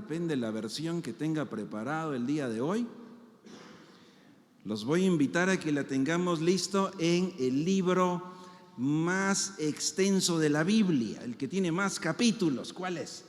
depende de la versión que tenga preparado el día de hoy. Los voy a invitar a que la tengamos listo en el libro más extenso de la Biblia, el que tiene más capítulos. ¿Cuál es?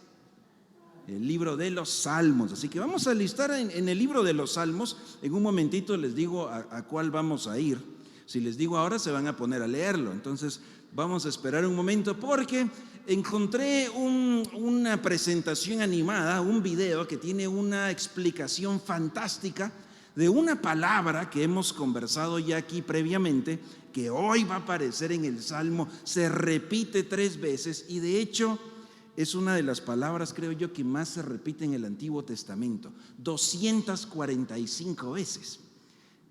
El libro de los Salmos. Así que vamos a listar en el libro de los Salmos. En un momentito les digo a cuál vamos a ir. Si les digo ahora, se van a poner a leerlo. Entonces vamos a esperar un momento, porque encontré una presentación animada, un video que tiene una explicación fantástica de una palabra que hemos conversado ya aquí previamente, que hoy va a aparecer en el Salmo. Se repite 3 veces y de hecho es una de las palabras, creo yo, que más se repite en el Antiguo Testamento, 245 veces.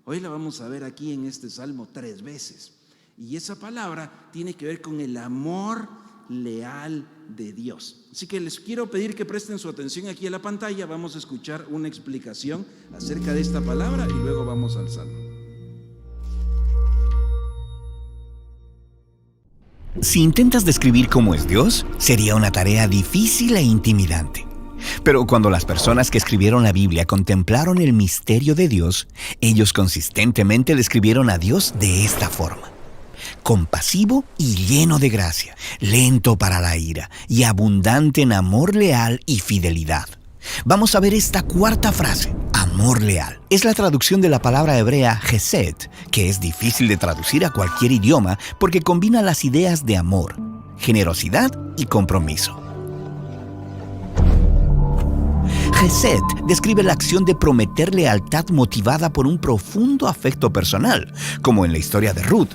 Hoy la vamos a ver aquí en este Salmo 3 veces. Y esa palabra tiene que ver con el amor leal de Dios. Así que les quiero pedir que presten su atención aquí a la pantalla. Vamos a escuchar una explicación acerca de esta palabra y luego vamos al Salmo. Si intentas describir cómo es Dios, sería una tarea difícil e intimidante. Pero cuando las personas que escribieron la Biblia contemplaron el misterio de Dios, ellos consistentemente describieron a Dios de esta forma: compasivo y lleno de gracia, lento para la ira y abundante en amor leal y fidelidad. Vamos a ver esta cuarta frase: amor leal. Es la traducción de la palabra hebrea Hesed, que es difícil de traducir a cualquier idioma porque combina las ideas de amor, generosidad y compromiso. Hesed describe la acción de prometer lealtad motivada por un profundo afecto personal, como en la historia de Ruth.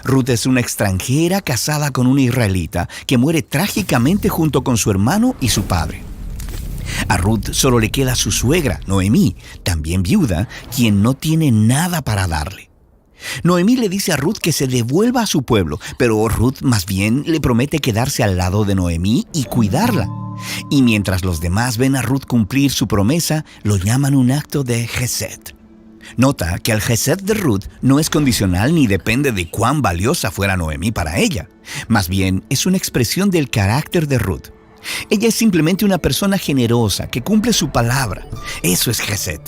Ruth es una extranjera casada con un israelita que muere trágicamente junto con su hermano y su padre. A Ruth solo le queda su suegra, Noemí, también viuda, quien no tiene nada para darle. Noemí le dice a Ruth que se devuelva a su pueblo, pero Ruth más bien le promete quedarse al lado de Noemí y cuidarla. Y mientras los demás ven a Ruth cumplir su promesa, lo llaman un acto de Hesed. Nota que el Hesed de Ruth no es condicional ni depende de cuán valiosa fuera Noemí para ella. Más bien, es una expresión del carácter de Ruth. Ella es simplemente una persona generosa que cumple su palabra. Eso es Hesed.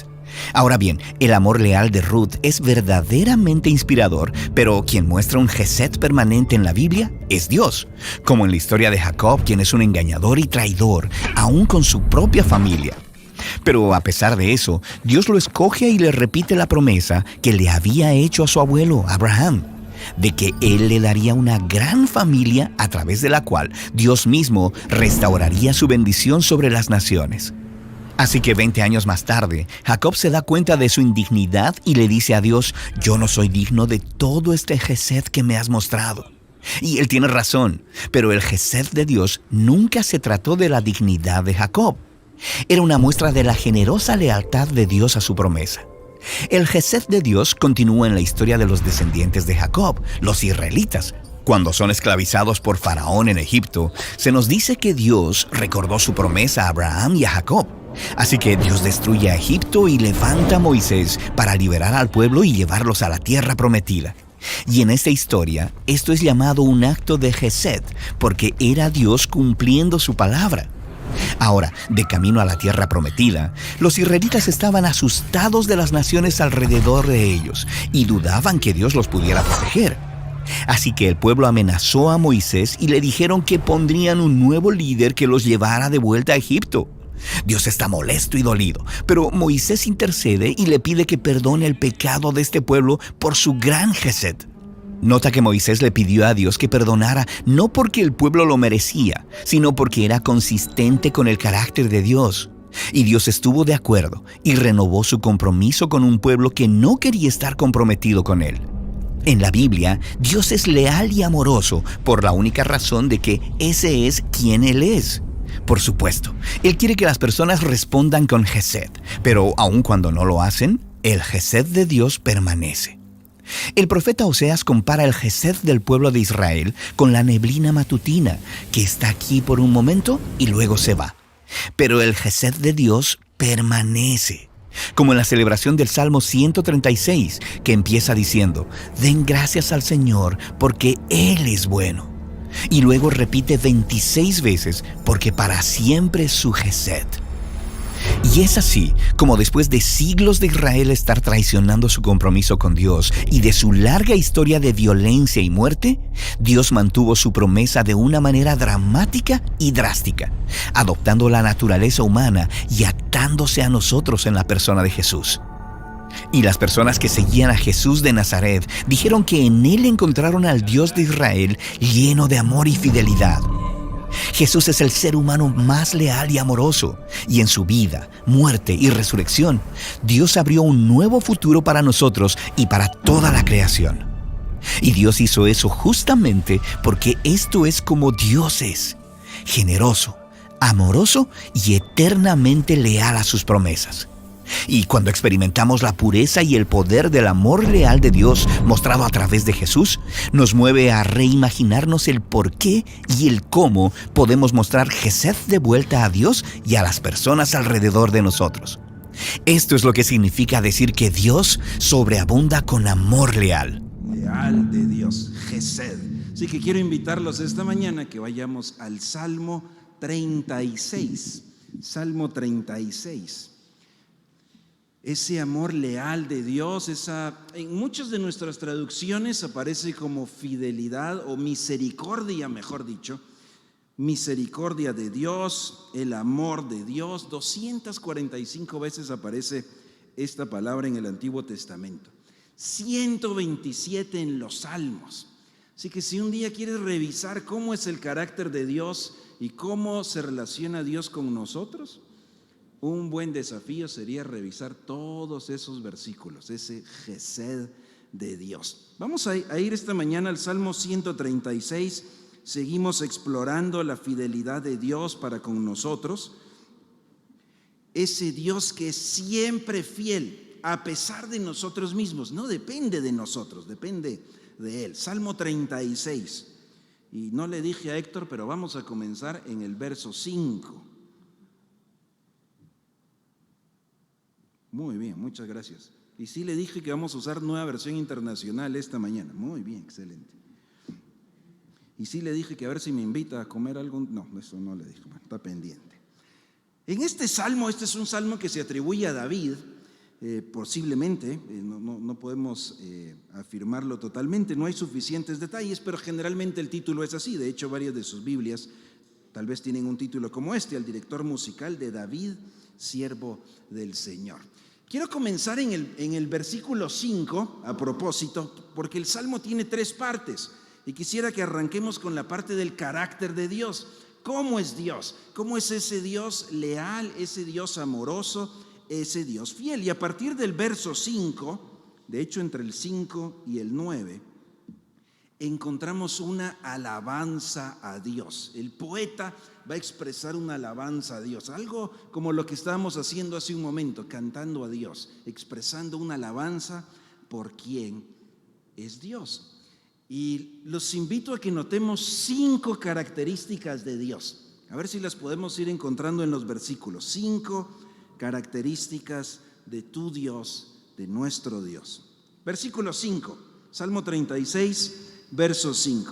Ahora bien, el amor leal de Ruth es verdaderamente inspirador, pero quien muestra un Hesed permanente en la Biblia es Dios, como en la historia de Jacob, quien es un engañador y traidor, aún con su propia familia. Pero a pesar de eso, Dios lo escoge y le repite la promesa que le había hecho a su abuelo, Abraham, de que él le daría una gran familia a través de la cual Dios mismo restauraría su bendición sobre las naciones. Así que 20 años más tarde, Jacob se da cuenta de su indignidad y le dice a Dios: yo no soy digno de todo este Hesed que me has mostrado. Y él tiene razón, pero el Hesed de Dios nunca se trató de la dignidad de Jacob. Era una muestra de la generosa lealtad de Dios a su promesa. El Hesed de Dios continúa en la historia de los descendientes de Jacob, los israelitas. Cuando son esclavizados por Faraón en Egipto, se nos dice que Dios recordó su promesa a Abraham y a Jacob. Así que Dios destruye a Egipto y levanta a Moisés para liberar al pueblo y llevarlos a la tierra prometida. Y en esta historia, esto es llamado un acto de Hesed, porque era Dios cumpliendo su palabra. Ahora, de camino a la tierra prometida, los israelitas estaban asustados de las naciones alrededor de ellos y dudaban que Dios los pudiera proteger. Así que el pueblo amenazó a Moisés y le dijeron que pondrían un nuevo líder que los llevara de vuelta a Egipto. Dios está molesto y dolido, pero Moisés intercede y le pide que perdone el pecado de este pueblo por su gran Hesed. Nota que Moisés le pidió a Dios que perdonara no porque el pueblo lo merecía, sino porque era consistente con el carácter de Dios. Y Dios estuvo de acuerdo y renovó su compromiso con un pueblo que no quería estar comprometido con él. En la Biblia, Dios es leal y amoroso por la única razón de que ese es quien Él es. Por supuesto, Él quiere que las personas respondan con Hesed, pero aun cuando no lo hacen, el Hesed de Dios permanece. El profeta Oseas compara el Hesed del pueblo de Israel con la neblina matutina, que está aquí por un momento y luego se va. Pero el Hesed de Dios permanece. Como en la celebración del Salmo 136, que empieza diciendo: den gracias al Señor porque Él es bueno. Y luego repite 26 veces, porque para siempre es su Gesed. Y es así como después de siglos de Israel estar traicionando su compromiso con Dios y de su larga historia de violencia y muerte, Dios mantuvo su promesa de una manera dramática y drástica, adoptando la naturaleza humana y atándose a nosotros en la persona de Jesús. Y las personas que seguían a Jesús de Nazaret dijeron que en él encontraron al Dios de Israel lleno de amor y fidelidad. Jesús es el ser humano más leal y amoroso, y en su vida, muerte y resurrección, Dios abrió un nuevo futuro para nosotros y para toda la creación. Y Dios hizo eso justamente porque esto es como Dios es, generoso, amoroso y eternamente leal a sus promesas. Y cuando experimentamos la pureza y el poder del amor leal de Dios mostrado a través de Jesús, nos mueve a reimaginarnos el por qué y el cómo podemos mostrar Gesed de vuelta a Dios y a las personas alrededor de nosotros. Esto es lo que significa decir que Dios sobreabunda con amor leal. Leal de Dios, Gesed. Así que quiero invitarlos esta mañana que vayamos al Salmo 36. Salmo 36. Ese amor leal de Dios, en muchas de nuestras traducciones aparece como fidelidad o misericordia, mejor dicho. Misericordia de Dios, el amor de Dios. 245 veces aparece esta palabra en el Antiguo Testamento. 127 en los Salmos. Así que si un día quieres revisar cómo es el carácter de Dios y cómo se relaciona Dios con nosotros, un buen desafío sería revisar todos esos versículos, ese Gesed de Dios. Vamos a ir esta mañana al Salmo 136. Seguimos explorando la fidelidad de Dios para con nosotros. Ese Dios que es siempre fiel, a pesar de nosotros mismos. No depende de nosotros, depende de Él. Salmo 36. Y no le dije a Héctor, pero vamos a comenzar en el verso 5. Muy bien, muchas gracias. Y sí le dije que vamos a usar Nueva Versión Internacional esta mañana. Muy bien, excelente. Y sí le dije que a ver si me invita a comer algo. No, eso no le dije, bueno, está pendiente. En este salmo, este es un salmo que se atribuye a David, posiblemente, no podemos afirmarlo totalmente, no hay suficientes detalles, pero generalmente el título es así. De hecho, varias de sus Biblias tal vez tienen un título como este, al director musical de David, siervo del Señor. Quiero comenzar en el versículo 5, a propósito, porque el Salmo tiene 3 partes y quisiera que arranquemos con la parte del carácter de Dios. ¿Cómo es Dios? ¿Cómo es ese Dios leal, ese Dios amoroso, ese Dios fiel? Y a partir del verso 5, de hecho entre el 5 y el 9, encontramos una alabanza a Dios. El poeta va a expresar una alabanza a Dios, algo como lo que estábamos haciendo hace un momento, cantando a Dios, expresando una alabanza por quien es Dios. Y los invito a que notemos 5 características de Dios. A ver si las podemos ir encontrando en los versículos. 5 características de tu Dios, de nuestro Dios. Versículo 5, Salmo 36, verso 5.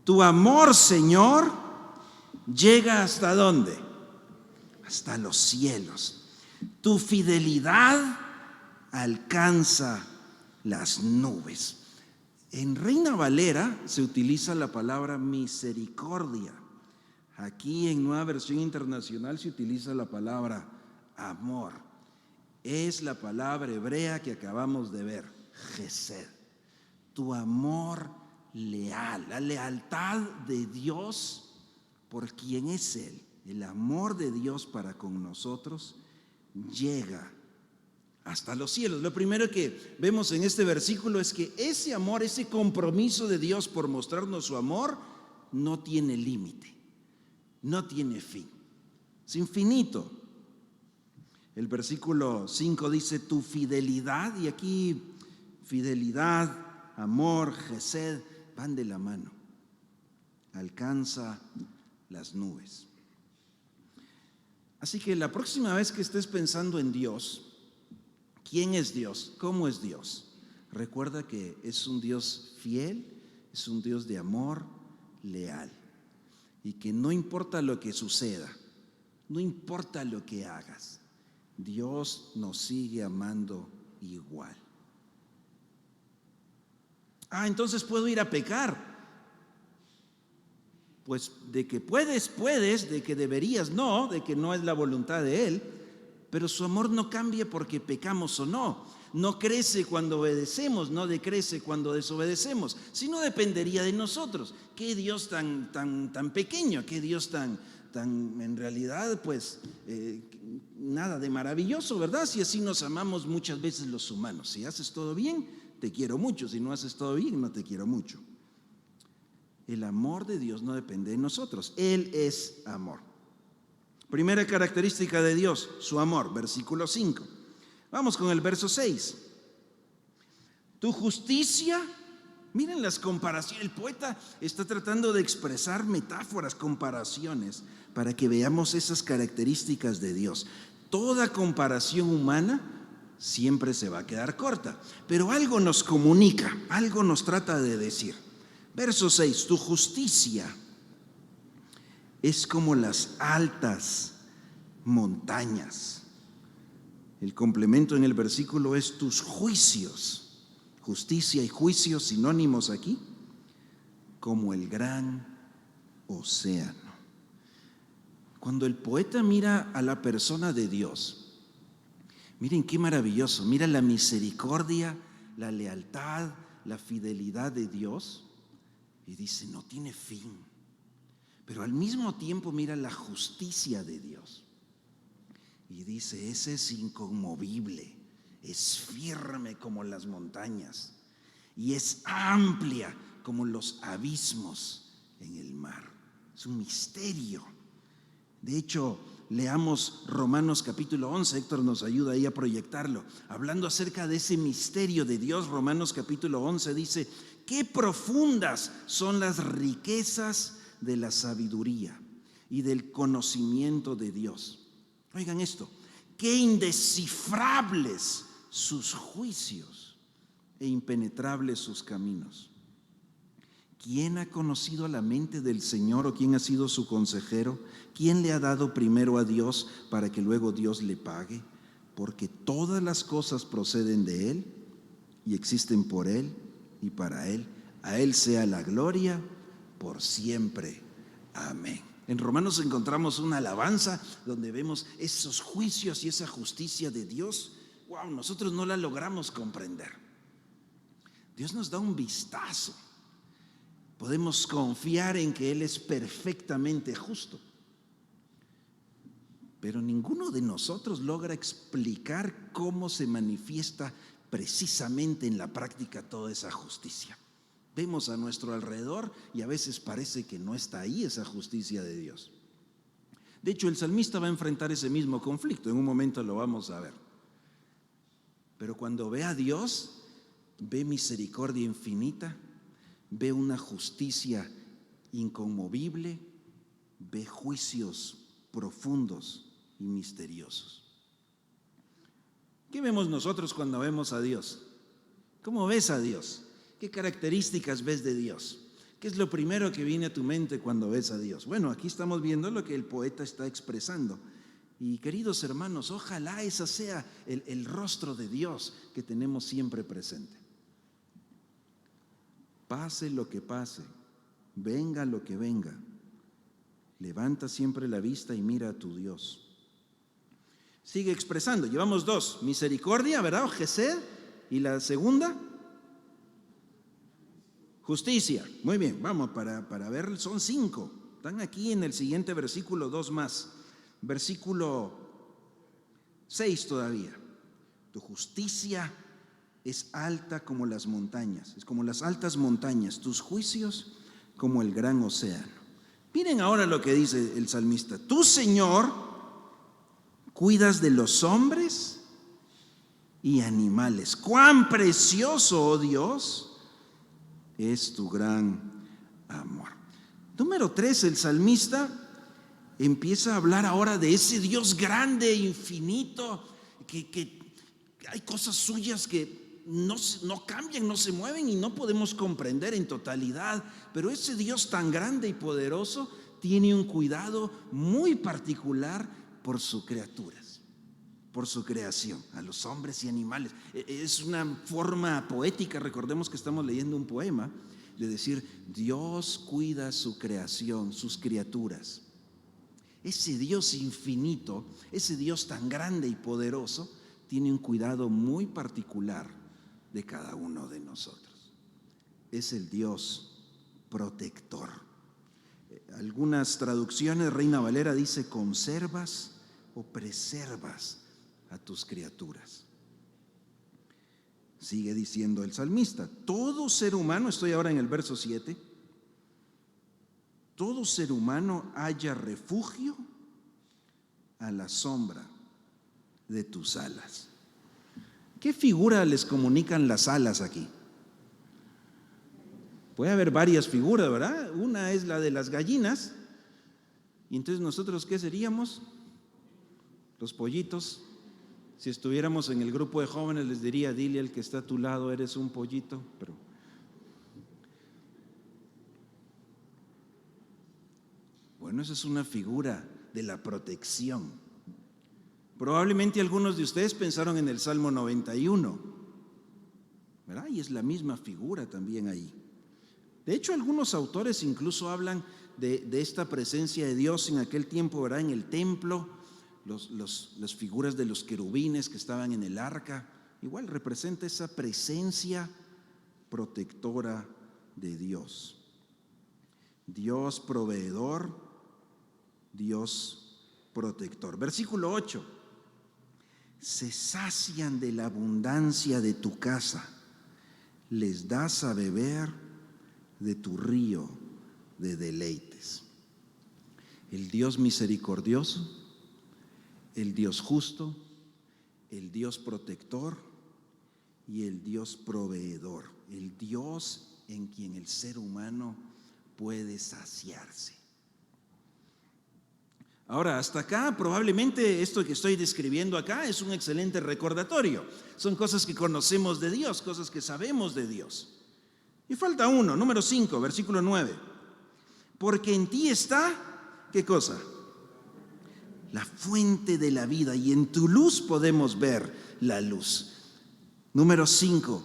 Tu amor, Señor, llega ¿hasta dónde? Hasta los cielos. Tu fidelidad alcanza las nubes. En Reina Valera se utiliza la palabra misericordia. Aquí en Nueva Versión Internacional se utiliza la palabra amor. Es la palabra hebrea que acabamos de ver, Gesed. Tu amor leal, la lealtad de Dios por quien es Él, el amor de Dios para con nosotros llega hasta los cielos. Lo primero que vemos en este versículo es que ese amor, ese compromiso de Dios por mostrarnos su amor, no tiene límite, no tiene fin, es infinito. El versículo 5 dice tu fidelidad, y aquí fidelidad, amor, Gesed, van de la mano. Alcanza las nubes. Así que la próxima vez que estés pensando en Dios, ¿quién es Dios? ¿Cómo es Dios? Recuerda que es un Dios fiel, es un Dios de amor, leal. Y que no importa lo que suceda, no importa lo que hagas, Dios nos sigue amando igual. Entonces puedo ir a pecar. Pues de que puedes, de que deberías, no, de que no es la voluntad de Él, pero su amor no cambia porque pecamos o no. No crece cuando obedecemos, no decrece cuando desobedecemos, sino dependería de nosotros. Qué Dios tan pequeño, qué Dios tan en realidad, pues, nada de maravilloso, ¿verdad? Si así nos amamos muchas veces los humanos. Si haces todo bien, te quiero mucho. Si no haces todo bien, no te quiero mucho. El amor de Dios no depende de nosotros. Él es amor. Primera característica de Dios, su amor, versículo 5. Vamos con el verso 6. Tu justicia, miren las comparaciones. El poeta está tratando de expresar metáforas, comparaciones, para que veamos esas características de Dios. Toda comparación humana siempre se va a quedar corta, pero algo nos comunica, algo nos trata de decir. Verso 6, tu justicia es como las altas montañas. El complemento en el versículo es tus juicios. Justicia y juicios sinónimos aquí, como el gran océano. Cuando el poeta mira a la persona de Dios, miren qué maravilloso, mira la misericordia, la lealtad, la fidelidad de Dios. Y dice, no tiene fin. Pero al mismo tiempo mira la justicia de Dios. Y dice, ese es inconmovible, es firme como las montañas y es amplia como los abismos en el mar. Es un misterio. De hecho, leamos Romanos capítulo 11, Héctor nos ayuda ahí a proyectarlo. Hablando acerca de ese misterio de Dios, Romanos capítulo 11 dice, qué profundas son las riquezas de la sabiduría y del conocimiento de Dios. Oigan esto, qué indescifrables sus juicios e impenetrables sus caminos. ¿Quién ha conocido la mente del Señor o quién ha sido su consejero? ¿Quién le ha dado primero a Dios para que luego Dios le pague? Porque todas las cosas proceden de Él y existen por Él y para Él. A Él sea la gloria por siempre. Amén. En Romanos encontramos una alabanza donde vemos esos juicios y esa justicia de Dios. Wow, nosotros no la logramos comprender. Dios nos da un vistazo. Podemos confiar en que Él es perfectamente justo. Pero ninguno de nosotros logra explicar cómo se manifiesta precisamente en la práctica toda esa justicia. Vemos a nuestro alrededor y a veces parece que no está ahí esa justicia de Dios. De hecho, el salmista va a enfrentar ese mismo conflicto. En un momento lo vamos a ver. Pero cuando ve a Dios, ve misericordia infinita, ve una justicia inconmovible, ve juicios profundos y misteriosos. ¿Qué vemos nosotros cuando vemos a Dios? ¿Cómo ves a Dios? ¿Qué características ves de Dios? ¿Qué es lo primero que viene a tu mente cuando ves a Dios? Bueno, aquí estamos viendo lo que el poeta está expresando. Y queridos hermanos, ojalá ese sea el rostro de Dios que tenemos siempre presente. Pase lo que pase, venga lo que venga, levanta siempre la vista y mira a tu Dios. Sigue expresando, llevamos dos, misericordia, ¿verdad? Gesed, y la segunda, justicia. Muy bien, vamos para ver, son 5. Están aquí en el siguiente versículo, 2 más. Versículo 6 todavía. Tu justicia es alta como las montañas, es como las altas montañas, tus juicios como el gran océano. Miren ahora lo que dice el salmista. Tú, Señor, cuidas de los hombres y animales. Cuán precioso, oh Dios, es tu gran amor. Número 3, el salmista empieza a hablar ahora de ese Dios grande, infinito, que hay cosas suyas que no cambian, no se mueven y no podemos comprender en totalidad. Pero ese Dios tan grande y poderoso tiene un cuidado muy particular por sus criaturas, por su creación, a los hombres y animales. Es una forma poética, recordemos que estamos leyendo un poema, de decir, Dios cuida su creación, sus criaturas. Ese Dios infinito, ese Dios tan grande y poderoso, tiene un cuidado muy particular de cada uno de nosotros. Es el Dios protector. Algunas traducciones, Reina Valera dice, conservas o preservas a tus criaturas. Sigue diciendo el salmista, todo ser humano, estoy ahora en el verso 7, todo ser humano halla refugio a la sombra de tus alas. ¿Qué figura les comunican las alas aquí? Puede haber varias figuras, ¿verdad? Una es la de las gallinas, y entonces nosotros, ¿qué seríamos? Los pollitos. Si estuviéramos en el grupo de jóvenes, les diría, dile al que está a tu lado, eres un pollito. Pero bueno, esa es una figura de la protección. Probablemente algunos de ustedes pensaron en el Salmo 91, ¿verdad? Y es la misma figura también ahí. De hecho, algunos autores incluso hablan de esta presencia de Dios en aquel tiempo, ¿verdad? En el templo. Las figuras de los querubines que estaban en el arca, igual representa esa presencia protectora de Dios. Dios proveedor, Dios protector. Versículo 8. Se sacian de la abundancia de tu casa, les das a beber de tu río de deleites. El Dios misericordioso, el Dios justo, el Dios protector y el Dios proveedor, el Dios en quien el ser humano puede saciarse. Ahora, hasta acá probablemente esto que estoy describiendo acá es un excelente recordatorio. Son cosas que conocemos de Dios, cosas que sabemos de Dios. Y falta uno, número 5, versículo 9. Porque en ti está, ¿qué cosa? La fuente de la vida, y en tu luz podemos ver la luz. Número 5,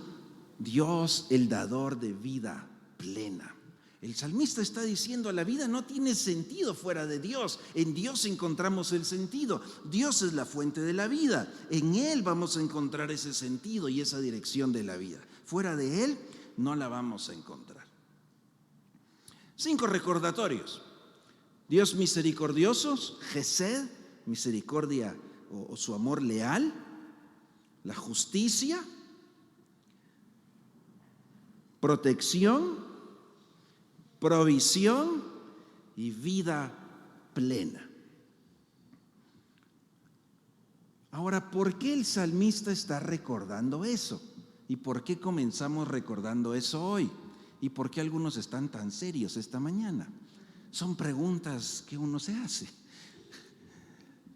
Dios el dador de vida plena. El salmista está diciendo, la vida no tiene sentido fuera de Dios. En Dios encontramos el sentido. Dios es la fuente de la vida. En Él vamos a encontrar ese sentido y esa dirección de la vida. Fuera de Él no la vamos a encontrar. 5 recordatorios. Dios misericordioso, Gesed, misericordia o su amor leal, la justicia, protección, provisión y vida plena. Ahora, ¿por qué el salmista está recordando eso? ¿Y por qué comenzamos recordando eso hoy? ¿Y por qué algunos están tan serios esta mañana? Son preguntas que uno se hace.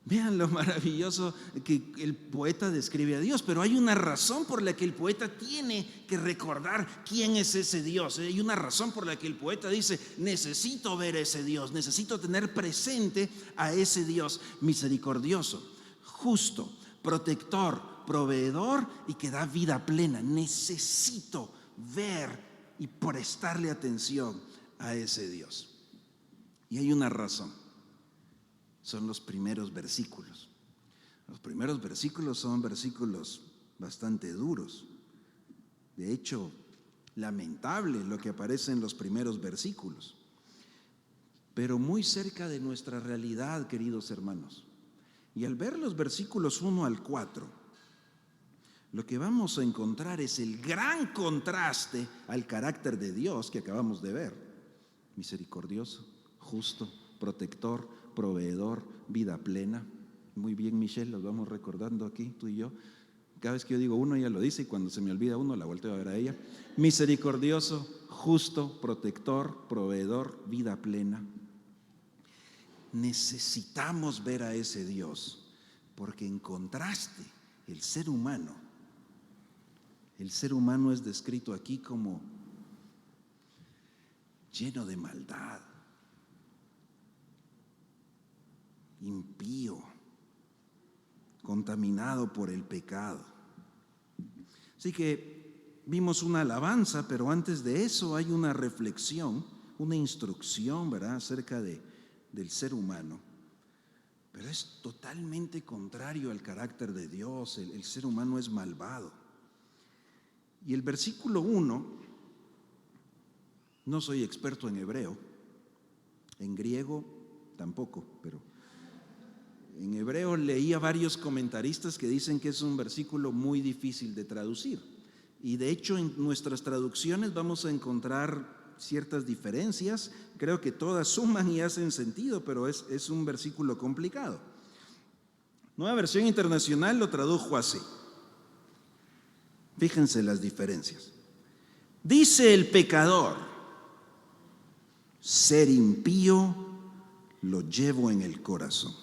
Vean lo maravilloso que el poeta describe a Dios, pero hay una razón por la que el poeta tiene que recordar quién es ese Dios. Hay una razón por la que el poeta dice, necesito ver a ese Dios, necesito tener presente a ese Dios misericordioso, justo, protector, proveedor y que da vida plena. Necesito ver y prestarle atención a ese Dios. Y hay una razón, son los primeros versículos. Los primeros versículos son versículos bastante duros. De hecho, lamentable lo que aparece en los primeros versículos, pero muy cerca de nuestra realidad, queridos hermanos. Y al ver los versículos 1 al 4, lo que vamos a encontrar es el gran contraste al carácter de Dios que acabamos de ver. Misericordioso, justo, protector, proveedor, vida plena. Muy bien, Michelle, los vamos recordando aquí, tú y yo. Cada vez que yo digo uno, ella lo dice, y cuando se me olvida uno, la volteo a ver a ella. Misericordioso, justo, protector, proveedor, vida plena. Necesitamos ver a ese Dios, porque en contraste, el ser humano El ser humano es descrito aquí como lleno de maldad, impío, contaminado por el pecado. Así que vimos una alabanza, pero antes de eso hay una reflexión, una instrucción, ¿verdad?, acerca del ser humano. Pero es totalmente contrario al carácter de Dios. El ser humano es malvado. Y el versículo 1, no soy experto en hebreo, en griego tampoco, pero en hebreo leía varios comentaristas que dicen que es un versículo muy difícil de traducir. Y de hecho en nuestras traducciones vamos a encontrar ciertas diferencias. Creo que todas suman y hacen sentido, pero es un versículo complicado. Nueva Versión Internacional lo tradujo así. Fíjense las diferencias. Dice el pecador: ser impío lo llevo en el corazón.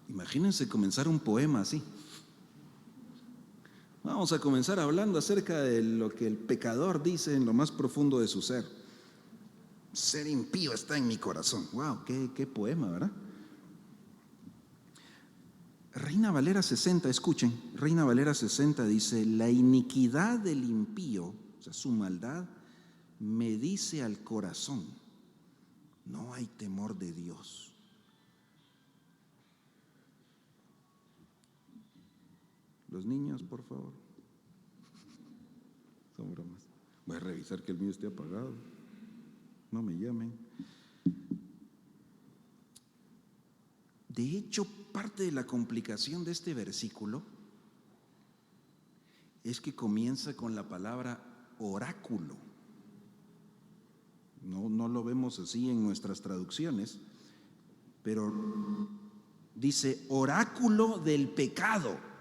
Imagínense comenzar un poema así. Vamos a comenzar hablando acerca de lo que el pecador dice en lo más profundo de su ser. Ser impío está en mi corazón. Wow, qué poema, ¿verdad? Reina Valera 60, escuchen, Reina Valera 60 dice: la iniquidad del impío, o sea, su maldad, me dice al corazón, no hay temor de Dios. Los niños, por favor. Son bromas. Voy a revisar que el mío esté apagado. No me llamen. De hecho, parte de la complicación de este versículo es que comienza con la palabra oráculo. No lo vemos así en nuestras traducciones, pero dice: oráculo del pecado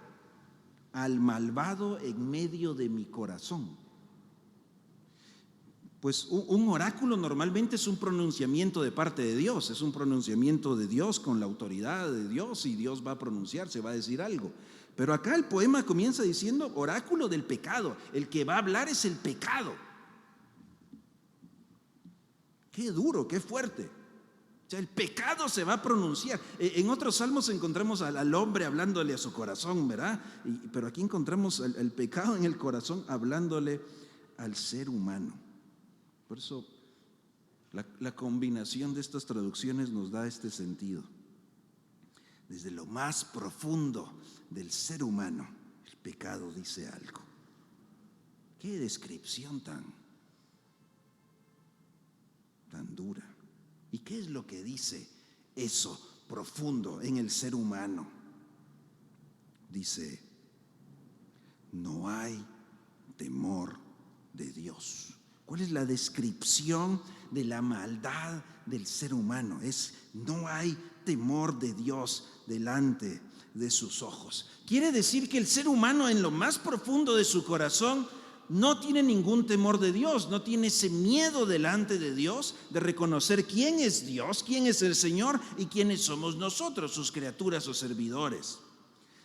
al malvado en medio de mi corazón. Pues un oráculo normalmente es un pronunciamiento de parte de Dios, es un pronunciamiento de Dios con la autoridad de Dios, y Dios va a pronunciarse, va a decir algo. Pero acá el poema comienza diciendo oráculo del pecado. El que va a hablar es el pecado. Qué duro, qué fuerte. O sea, el pecado se va a pronunciar. En otros salmos encontramos al hombre hablándole a su corazón, ¿verdad? Pero aquí encontramos el pecado en el corazón hablándole al ser humano. Por eso la combinación de estas traducciones nos da este sentido. Desde lo más profundo del ser humano, el pecado dice algo. Qué descripción tan dura. ¿Y qué es lo que dice eso profundo en el ser humano? Dice: no hay temor de Dios. ¿Cuál es la descripción de la maldad del ser humano? No hay temor de Dios delante de sus ojos. Quiere decir que el ser humano en lo más profundo de su corazón no tiene ningún temor de Dios, no tiene ese miedo delante de Dios de reconocer quién es Dios, quién es el Señor y quiénes somos nosotros, sus criaturas o servidores.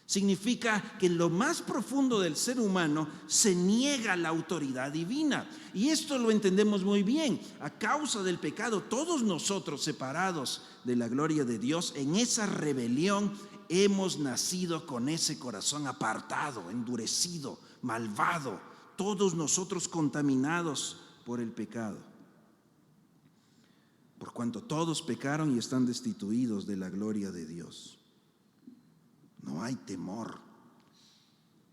Significa que en lo más profundo del ser humano se niega la autoridad divina. Y esto lo entendemos muy bien. A causa del pecado, todos nosotros, separados de la gloria de Dios, en esa rebelión hemos nacido con ese corazón apartado, endurecido, malvado. Todos nosotros contaminados por el pecado. Por cuanto todos pecaron y están destituidos de la gloria de Dios. No hay temor.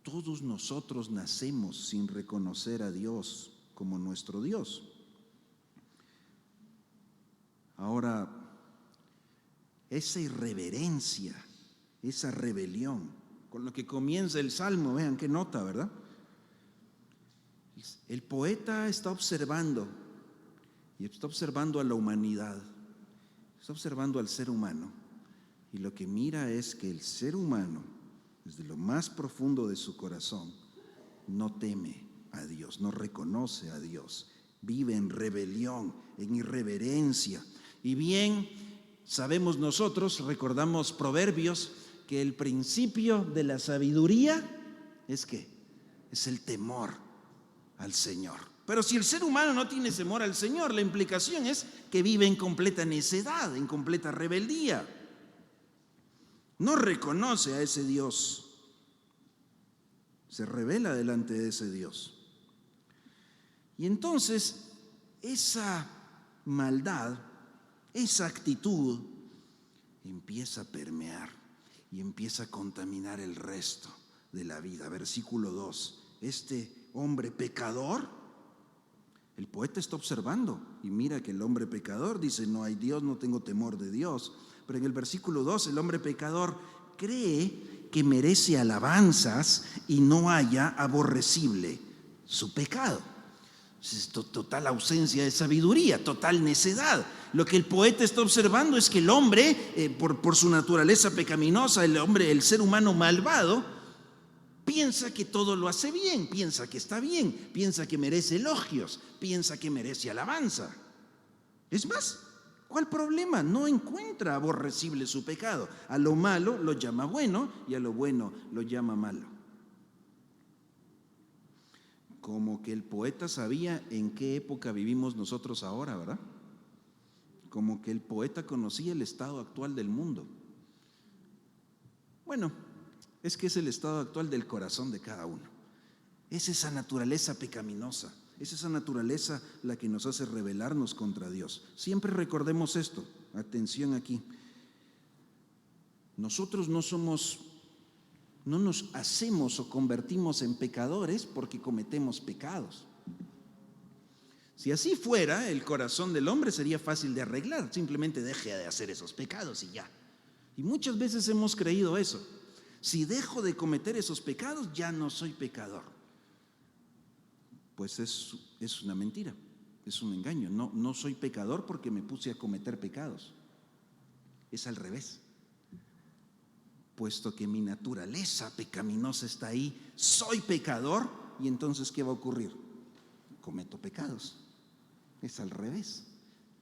Todos nosotros nacemos sin reconocer a Dios como nuestro Dios. Ahora, esa irreverencia, esa rebelión, con lo que comienza el Salmo, vean qué nota, ¿verdad? El poeta está observando, y está observando a la humanidad, está observando al ser humano. Y lo que mira es que el ser humano, desde lo más profundo de su corazón, no teme a Dios, no reconoce a Dios, vive en rebelión, en irreverencia. Y bien, sabemos nosotros, recordamos Proverbios, que el principio de la sabiduría ¿Es qué? Es el temor al Señor. Pero si el ser humano no tiene temor al Señor, la implicación es que vive en completa necedad, en completa rebeldía. No reconoce a ese Dios. Se revela delante de ese Dios. Y entonces esa maldad, esa actitud empieza a permear y empieza a contaminar el resto de la vida. Versículo 2. Este hombre pecador, el poeta está observando y mira que el hombre pecador dice: no hay Dios, no tengo temor de Dios. Pero en el versículo 2 el hombre pecador cree que merece alabanzas y no haya aborrecible su pecado. Es total ausencia de sabiduría, total necedad. Lo que el poeta está observando es que el hombre, por su naturaleza pecaminosa, el ser humano malvado, piensa que todo lo hace bien, piensa que está bien, piensa que merece elogios, piensa que merece alabanza. Es más, ¿cuál problema? No encuentra aborrecible su pecado. A lo malo lo llama bueno y a lo bueno lo llama malo. Como que el poeta sabía en qué época vivimos nosotros ahora, ¿verdad? Como que el poeta conocía el estado actual del mundo. Bueno, es que es el estado actual del corazón de cada uno. Es esa naturaleza pecaminosa, es esa naturaleza la que nos hace rebelarnos contra Dios. Siempre recordemos esto, atención aquí. Nosotros no nos hacemos o convertimos en pecadores porque cometemos pecados. Si así fuera, el corazón del hombre sería fácil de arreglar, simplemente deje de hacer esos pecados y ya. Y muchas veces hemos creído eso. Si dejo de cometer esos pecados, ya no soy pecador. Pues es una mentira, es un engaño. No soy pecador porque me puse a cometer pecados. Es al revés. Puesto que mi naturaleza pecaminosa está ahí, soy pecador, y entonces ¿qué va a ocurrir? Cometo pecados. Es al revés.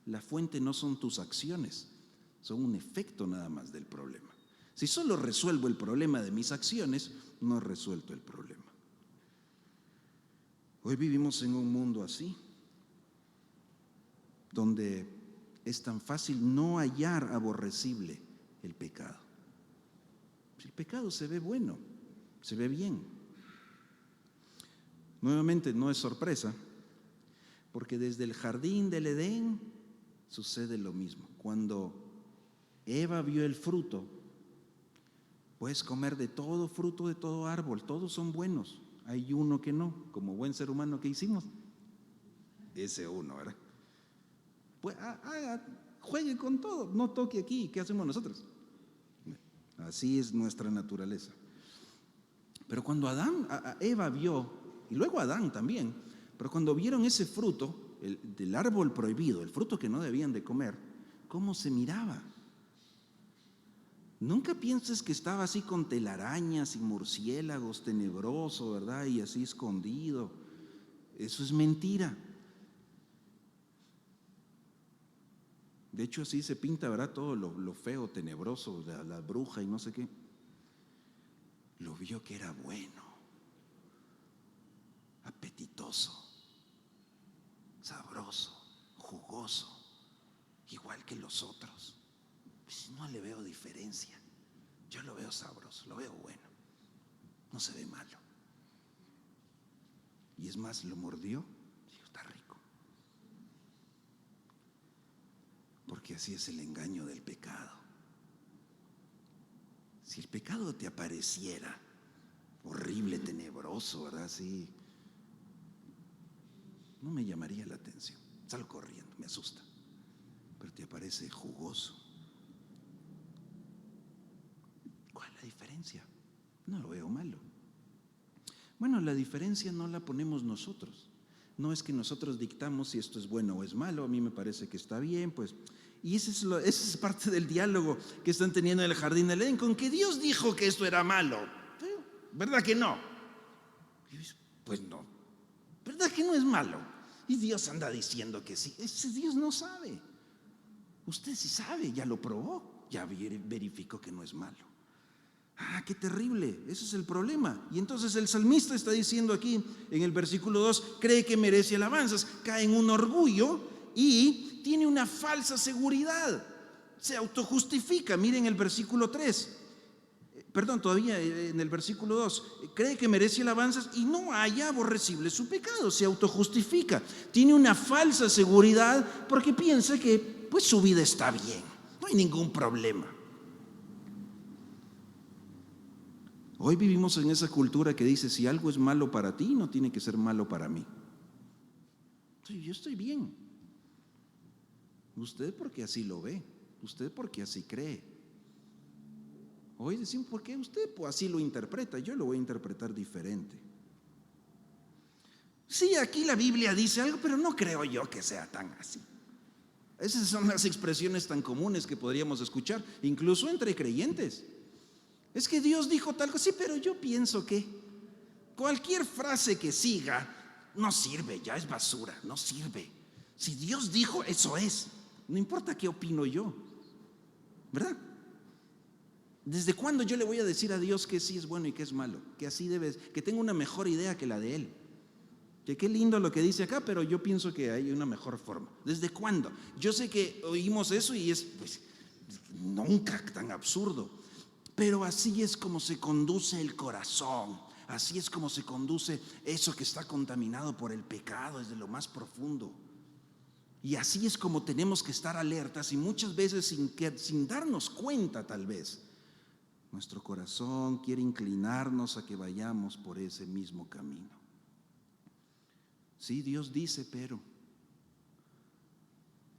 La fuente no son tus acciones, son un efecto nada más del problema. Si solo resuelvo el problema de mis acciones, no he resuelto el problema. Hoy vivimos en un mundo así, donde es tan fácil no hallar aborrecible el pecado. El pecado se ve bueno, se ve bien. Nuevamente no es sorpresa, porque desde el jardín del Edén sucede lo mismo. Cuando Eva vio el fruto, puedes comer de todo fruto, de todo árbol, todos son buenos. Hay uno que no, como buen ser humano, ¿qué hicimos? Ese uno, ¿verdad? Pues juegue con todo, no toque aquí. ¿Qué hacemos nosotros? Así es nuestra naturaleza. Pero cuando Eva vio, y luego Adán también, pero cuando vieron ese fruto, del árbol prohibido, el fruto que no debían de comer, ¿cómo se miraba? Nunca pienses que estaba así con telarañas y murciélagos, tenebroso, ¿verdad? Y así escondido. Eso es mentira. De hecho, así se pinta, ¿verdad? Todo lo feo, tenebroso, la bruja y no sé qué. Lo vio que era bueno, apetitoso, sabroso, jugoso, igual que los otros. Pues no le veo diferencia. Yo lo veo sabroso, lo veo bueno. No se ve malo. Y es más, lo mordió y está rico. Porque así es el engaño del pecado. Si el pecado te apareciera horrible, tenebroso, ¿verdad? Así, no me llamaría la atención. Salgo corriendo, me asusta. Pero te aparece jugoso. ¿Cuál es la diferencia? No lo veo malo. Bueno, la diferencia no la ponemos nosotros. No es que nosotros dictamos si esto es bueno o es malo. A mí me parece que está bien, pues. Y esa es parte del diálogo que están teniendo en el jardín del Edén, con que Dios dijo que esto era malo. ¿Verdad que no? Pues no. ¿Verdad que no es malo? Y Dios anda diciendo que sí. Ese Dios no sabe. Usted sí sabe, ya lo probó, ya verificó que no es malo. Ah, qué terrible, ese es el problema. Y entonces el salmista está diciendo aquí en el versículo 2, cree que merece alabanzas, cae en un orgullo y tiene una falsa seguridad, se autojustifica. Miren el versículo 3, todavía en el versículo 2, cree que merece alabanzas y no haya aborrecible su pecado, se autojustifica, tiene una falsa seguridad porque piensa que pues su vida está bien, no hay ningún problema. Hoy vivimos en esa cultura que dice, si algo es malo para ti, no tiene que ser malo para mí. Entonces, yo estoy bien. Usted porque así lo ve, usted porque así cree. Hoy decimos, ¿por qué usted pues así lo interpreta? Yo lo voy a interpretar diferente. Sí, aquí la Biblia dice algo, pero no creo yo que sea tan así. Esas son las expresiones tan comunes que podríamos escuchar, incluso entre creyentes. Es que Dios dijo tal cosa, sí, pero yo pienso que cualquier frase que siga no sirve, ya es basura, no sirve. Si Dios dijo, eso es. No importa qué opino yo, ¿verdad? ¿Desde cuándo yo le voy a decir a Dios que sí es bueno y que es malo? Que así debes, que tengo una mejor idea que la de Él. Que qué lindo lo que dice acá, pero yo pienso que hay una mejor forma. ¿Desde cuándo? Yo sé que oímos eso y es pues nunca tan absurdo. Pero así es como se conduce el corazón, así es como se conduce eso que está contaminado por el pecado desde lo más profundo. Y así es como tenemos que estar alertas y muchas veces sin darnos cuenta tal vez, nuestro corazón quiere inclinarnos a que vayamos por ese mismo camino. Sí, Dios dice, pero.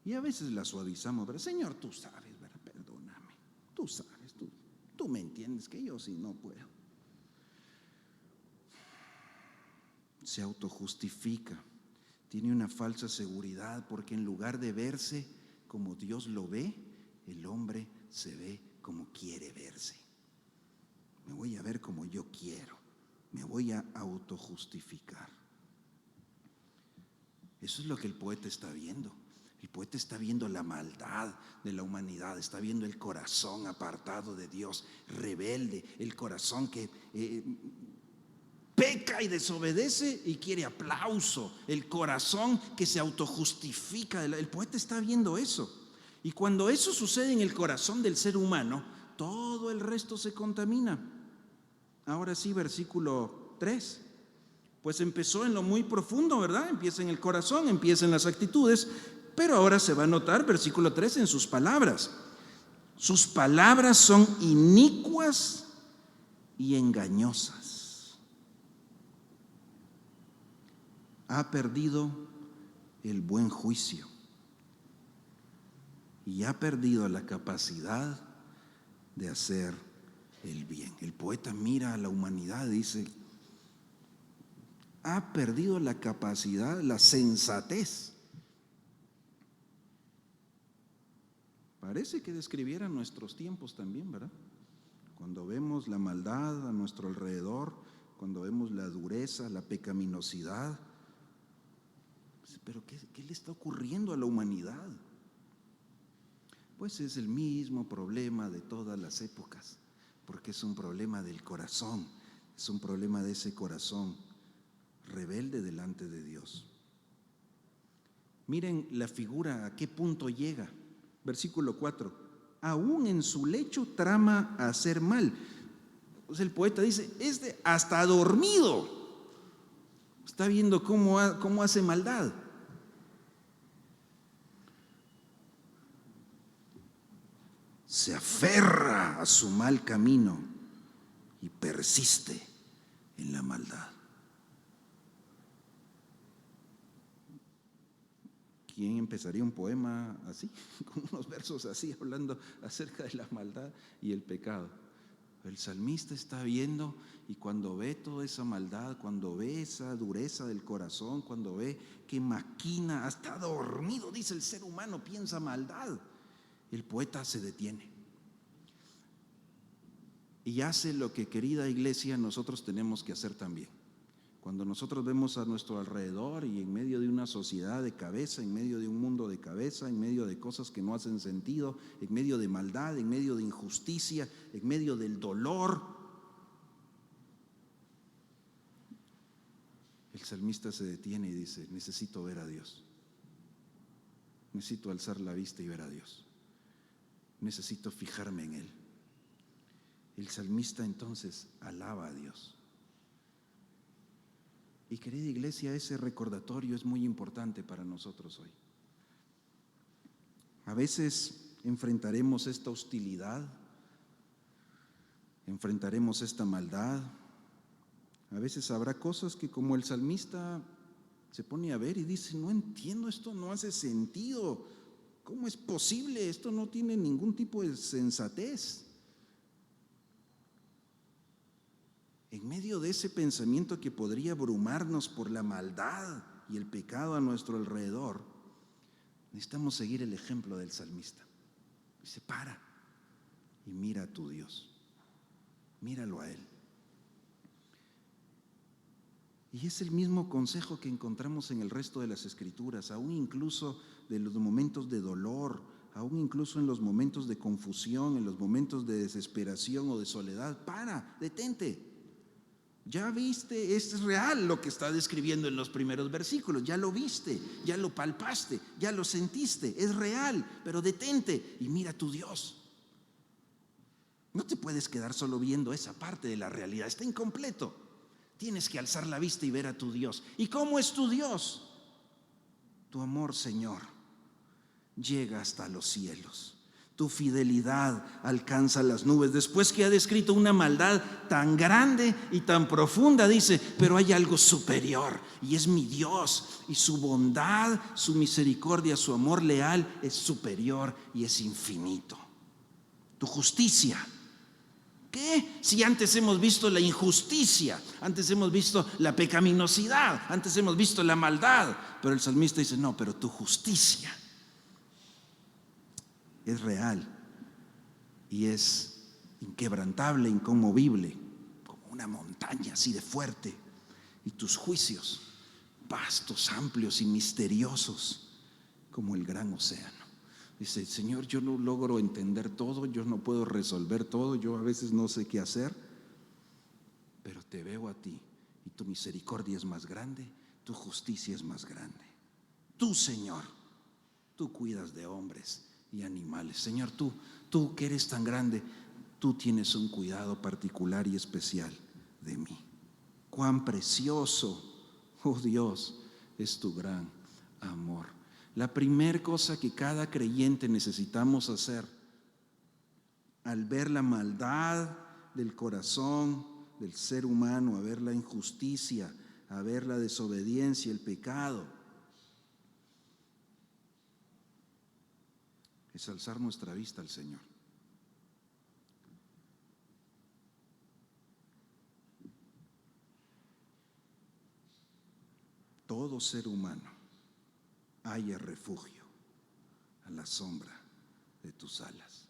Y a veces la suavizamos, pero Señor, tú sabes, ¿verdad? Perdóname, tú sabes, tú me entiendes que yo sí no puedo. Se autojustifica, tiene una falsa seguridad porque en lugar de verse como Dios lo ve, el hombre se ve como quiere verse. Me voy a ver como yo quiero, me voy a autojustificar. Eso es lo que el poeta está viendo. El poeta está viendo la maldad de la humanidad, está viendo el corazón apartado de Dios, rebelde, el corazón que peca y desobedece y quiere aplauso, el corazón que se autojustifica. El poeta está viendo eso. Y cuando eso sucede en el corazón del ser humano, todo el resto se contamina. Ahora sí, versículo 3. Pues empezó en lo muy profundo, ¿verdad? Empieza en el corazón, empieza en las actitudes, pero ahora se va a notar, versículo 3, en sus palabras. Sus palabras son inicuas y engañosas. Ha perdido el buen juicio y ha perdido la capacidad de hacer el bien. El poeta mira a la humanidad y dice, ha perdido la capacidad, la sensatez. Parece que describiera nuestros tiempos también, ¿verdad? Cuando vemos la maldad a nuestro alrededor, cuando vemos la dureza, la pecaminosidad, pero ¿qué le está ocurriendo a la humanidad? Pues es el mismo problema de todas las épocas, porque es un problema del corazón, es un problema de ese corazón rebelde delante de Dios. Miren la figura a qué punto llega. Versículo 4. Aún en su lecho trama hacer mal. Pues el poeta dice, hasta dormido está viendo cómo hace maldad. Se aferra a su mal camino y persiste en la maldad. ¿Quién empezaría un poema así, con unos versos así, hablando acerca de la maldad y el pecado? El salmista está viendo, y cuando ve toda esa maldad, cuando ve esa dureza del corazón, cuando ve que maquina, hasta dormido, dice el ser humano, piensa maldad, el poeta se detiene y hace lo que, querida iglesia, nosotros tenemos que hacer también. Cuando nosotros vemos a nuestro alrededor y en medio de una sociedad de cabeza, en medio de un mundo de cabeza, en medio de cosas que no hacen sentido, en medio de maldad, en medio de injusticia, en medio del dolor, el salmista se detiene y dice: necesito ver a Dios. Necesito alzar la vista y ver a Dios. Necesito fijarme en Él. El salmista entonces alaba a Dios. Y querida iglesia, ese recordatorio es muy importante para nosotros hoy. A veces enfrentaremos esta hostilidad, enfrentaremos esta maldad. A veces habrá cosas que, como el salmista, se pone a ver y dice: no entiendo, esto no hace sentido. ¿Cómo es posible? Esto no tiene ningún tipo de sensatez. En medio de ese pensamiento que podría abrumarnos por la maldad y el pecado a nuestro alrededor, necesitamos seguir el ejemplo del salmista. Dice: para y mira a tu Dios, míralo a Él. Y es el mismo consejo que encontramos en el resto de las Escrituras, aún incluso de los momentos de dolor, aún incluso en los momentos de confusión, en los momentos de desesperación o de soledad. Para, detente. Ya viste, es real lo que está describiendo en los primeros versículos. Ya lo viste, ya lo palpaste, ya lo sentiste, es real, pero detente y mira a tu Dios. No te puedes quedar solo viendo esa parte de la realidad, está incompleto. Tienes que alzar la vista y ver a tu Dios. ¿Y cómo es tu Dios? Tu amor, Señor, llega hasta los cielos. Tu fidelidad alcanza las nubes. Después que ha descrito una maldad tan grande y tan profunda, dice: pero hay algo superior, y es mi Dios, y su bondad, su misericordia, su amor leal es superior y es infinito. Tu justicia. ¿Qué? Si antes hemos visto la injusticia, antes hemos visto la pecaminosidad, antes hemos visto la maldad, pero el salmista dice: no, pero tu justicia es real y es inquebrantable, inconmovible, como una montaña así de fuerte. Y tus juicios, vastos, amplios y misteriosos, como el gran océano. Dice: Señor, yo no logro entender todo, yo no puedo resolver todo, yo a veces no sé qué hacer, pero te veo a ti, y tu misericordia es más grande, tu justicia es más grande. Tú, Señor, tú cuidas de hombres y animales. Señor, tú que eres tan grande, tú tienes un cuidado particular y especial de mí. Cuán precioso, oh Dios, es tu gran amor. La primera cosa que cada creyente necesitamos hacer al ver la maldad del corazón del ser humano, a ver la injusticia, a ver la desobediencia, el pecado, es alzar nuestra vista al Señor. Todo ser humano halla refugio a la sombra de tus alas.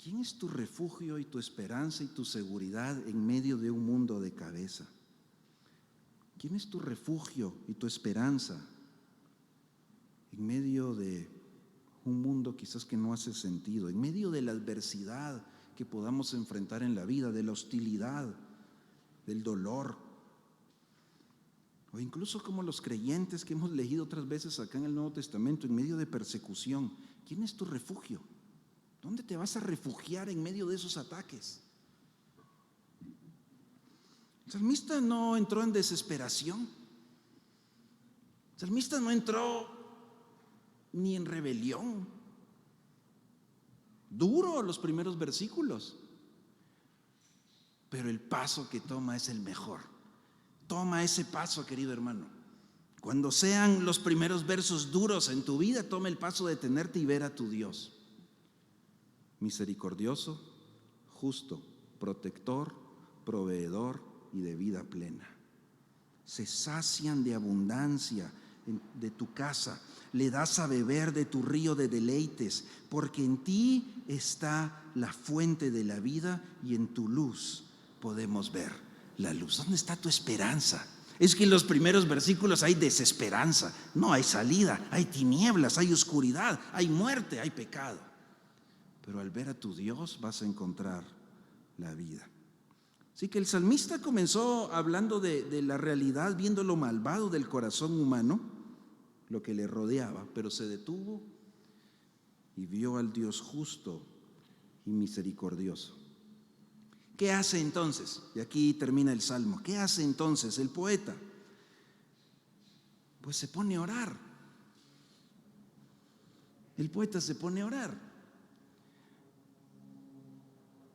¿Quién es tu refugio y tu esperanza y tu seguridad en medio de un mundo de cabeza? ¿Quién es tu refugio y tu esperanza en medio de un mundo quizás que no hace sentido, en medio de la adversidad que podamos enfrentar en la vida, de la hostilidad, del dolor, o incluso como los creyentes que hemos leído otras veces acá en el Nuevo Testamento, en medio de persecución? ¿Quién es tu refugio? ¿Dónde te vas a refugiar en medio de esos ataques? El salmista no entró en desesperación. El salmista no entró ni en rebelión. Duro los primeros versículos, pero el paso que toma es el mejor. Toma ese paso, querido hermano. Cuando sean los primeros versos duros en tu vida, toma el paso de detenerte y ver a tu Dios. Misericordioso, justo, protector, proveedor y de vida plena. Se sacian de abundancia de tu casa, le das a beber de tu río de deleites, porque en ti está la fuente de la vida y en tu luz podemos ver la luz? ¿Dónde está tu esperanza? Es que en los primeros versículos hay desesperanza, no hay salida, hay tinieblas, hay oscuridad, hay muerte, hay pecado. Pero al ver a tu Dios vas a encontrar la vida. Así que el salmista comenzó hablando de la realidad, viendo lo malvado del corazón humano, lo que le rodeaba, pero se detuvo y vio al Dios justo y misericordioso. ¿Qué hace entonces? Y aquí termina el salmo. ¿Qué hace entonces el poeta? Pues se pone a orar. El poeta se pone a orar.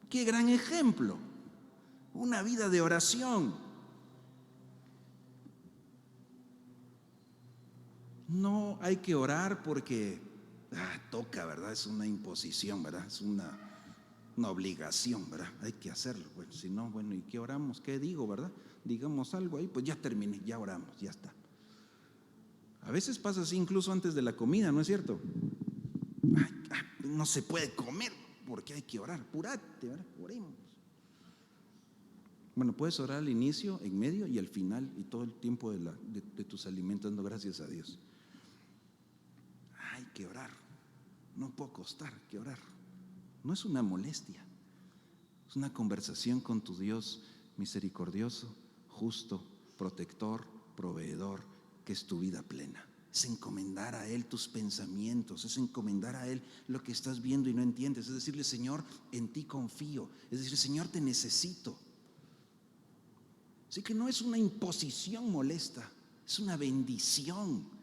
¡Qué gran ejemplo! Una vida de oración. No hay que orar porque toca, ¿verdad? Es una imposición, ¿verdad? Es una obligación, ¿verdad? Hay que hacerlo. Bueno, si no, bueno, ¿y qué oramos? ¿Qué digo, verdad? Digamos algo ahí, pues ya terminé, ya oramos, ya está. A veces pasa así incluso antes de la comida, ¿no es cierto? No se puede comer porque hay que orar. Apúrate, ¿verdad? Oremos. Bueno, puedes orar al inicio, en medio y al final y todo el tiempo de tus alimentos, dando gracias a Dios. Hay que orar. No puedo costar, hay que orar. No es una molestia, es una conversación con tu Dios misericordioso, justo, protector, proveedor, que es tu vida plena. Es encomendar a Él tus pensamientos, es encomendar a Él lo que estás viendo y no entiendes. Es decirle, Señor, en ti confío. Es decir, Señor, te necesito. Así que no es una imposición molesta, es una bendición.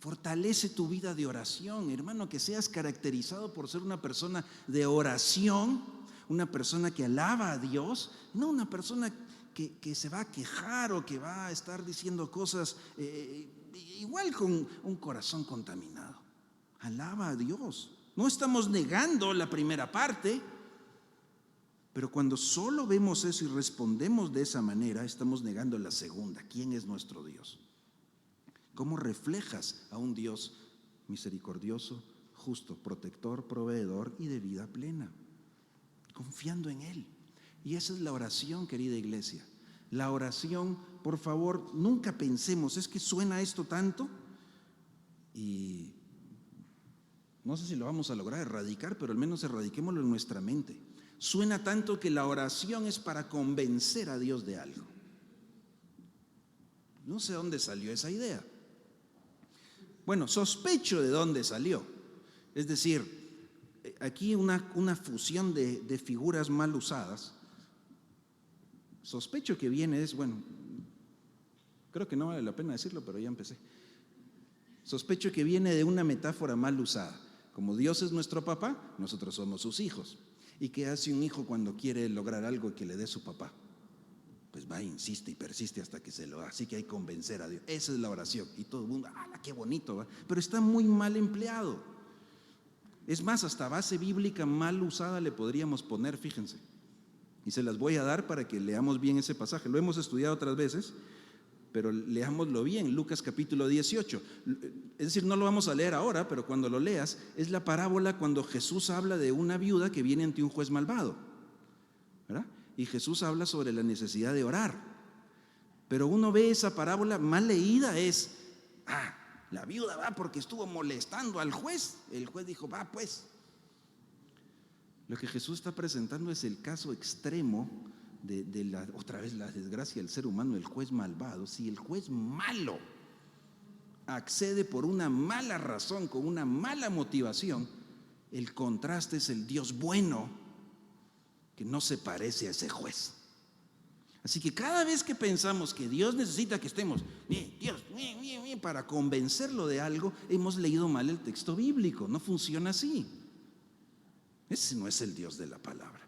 Fortalece tu vida de oración, hermano, que seas caracterizado por ser una persona de oración, una persona que alaba a Dios, no una persona que se va a quejar o que va a estar diciendo cosas igual con un corazón contaminado. Alaba a Dios. No estamos negando la primera parte, pero cuando solo vemos eso y respondemos de esa manera, estamos negando la segunda. ¿Quién es nuestro Dios? ¿Cómo reflejas a un Dios misericordioso, justo, protector, proveedor y de vida plena? Confiando en Él. Y esa es la oración, querida iglesia. La oración, por favor, nunca pensemos, es que suena esto tanto y no sé si lo vamos a lograr erradicar, pero al menos erradiquémoslo en nuestra mente. Suena tanto que la oración es para convencer a Dios de algo. No sé dónde salió esa idea. Bueno, sospecho de dónde salió. Es decir, aquí una fusión de figuras mal usadas. Sospecho que viene creo que no vale la pena decirlo, pero ya empecé. Sospecho que viene de una metáfora mal usada. Como Dios es nuestro papá, nosotros somos sus hijos. ¿Y qué hace un hijo cuando quiere lograr algo que le dé su papá? Pues va, insiste y persiste hasta que se lo da. Así que hay que convencer a Dios. Esa es la oración. Y todo el mundo, qué bonito, ¿va? Pero está muy mal empleado. Es más, hasta base bíblica mal usada le podríamos poner, fíjense. Y se las voy a dar para que leamos bien ese pasaje. Lo hemos estudiado otras veces, pero leámoslo bien. Lucas capítulo 18. Es decir, no lo vamos a leer ahora, pero cuando lo leas, es la parábola cuando Jesús habla de una viuda que viene ante un juez malvado, ¿verdad? Y Jesús habla sobre la necesidad de orar. Pero uno ve esa parábola mal leída, la viuda va porque estuvo molestando al juez. El juez dijo, va pues. Lo que Jesús está presentando es el caso extremo otra vez la desgracia del ser humano, el juez malvado. Si el juez malo accede por una mala razón, con una mala motivación, el contraste es el Dios bueno, que no se parece a ese juez. Así que cada vez que pensamos que Dios necesita que estemos Dios para convencerlo de algo, hemos leído mal el texto bíblico. No funciona así. Ese no es el Dios de la palabra.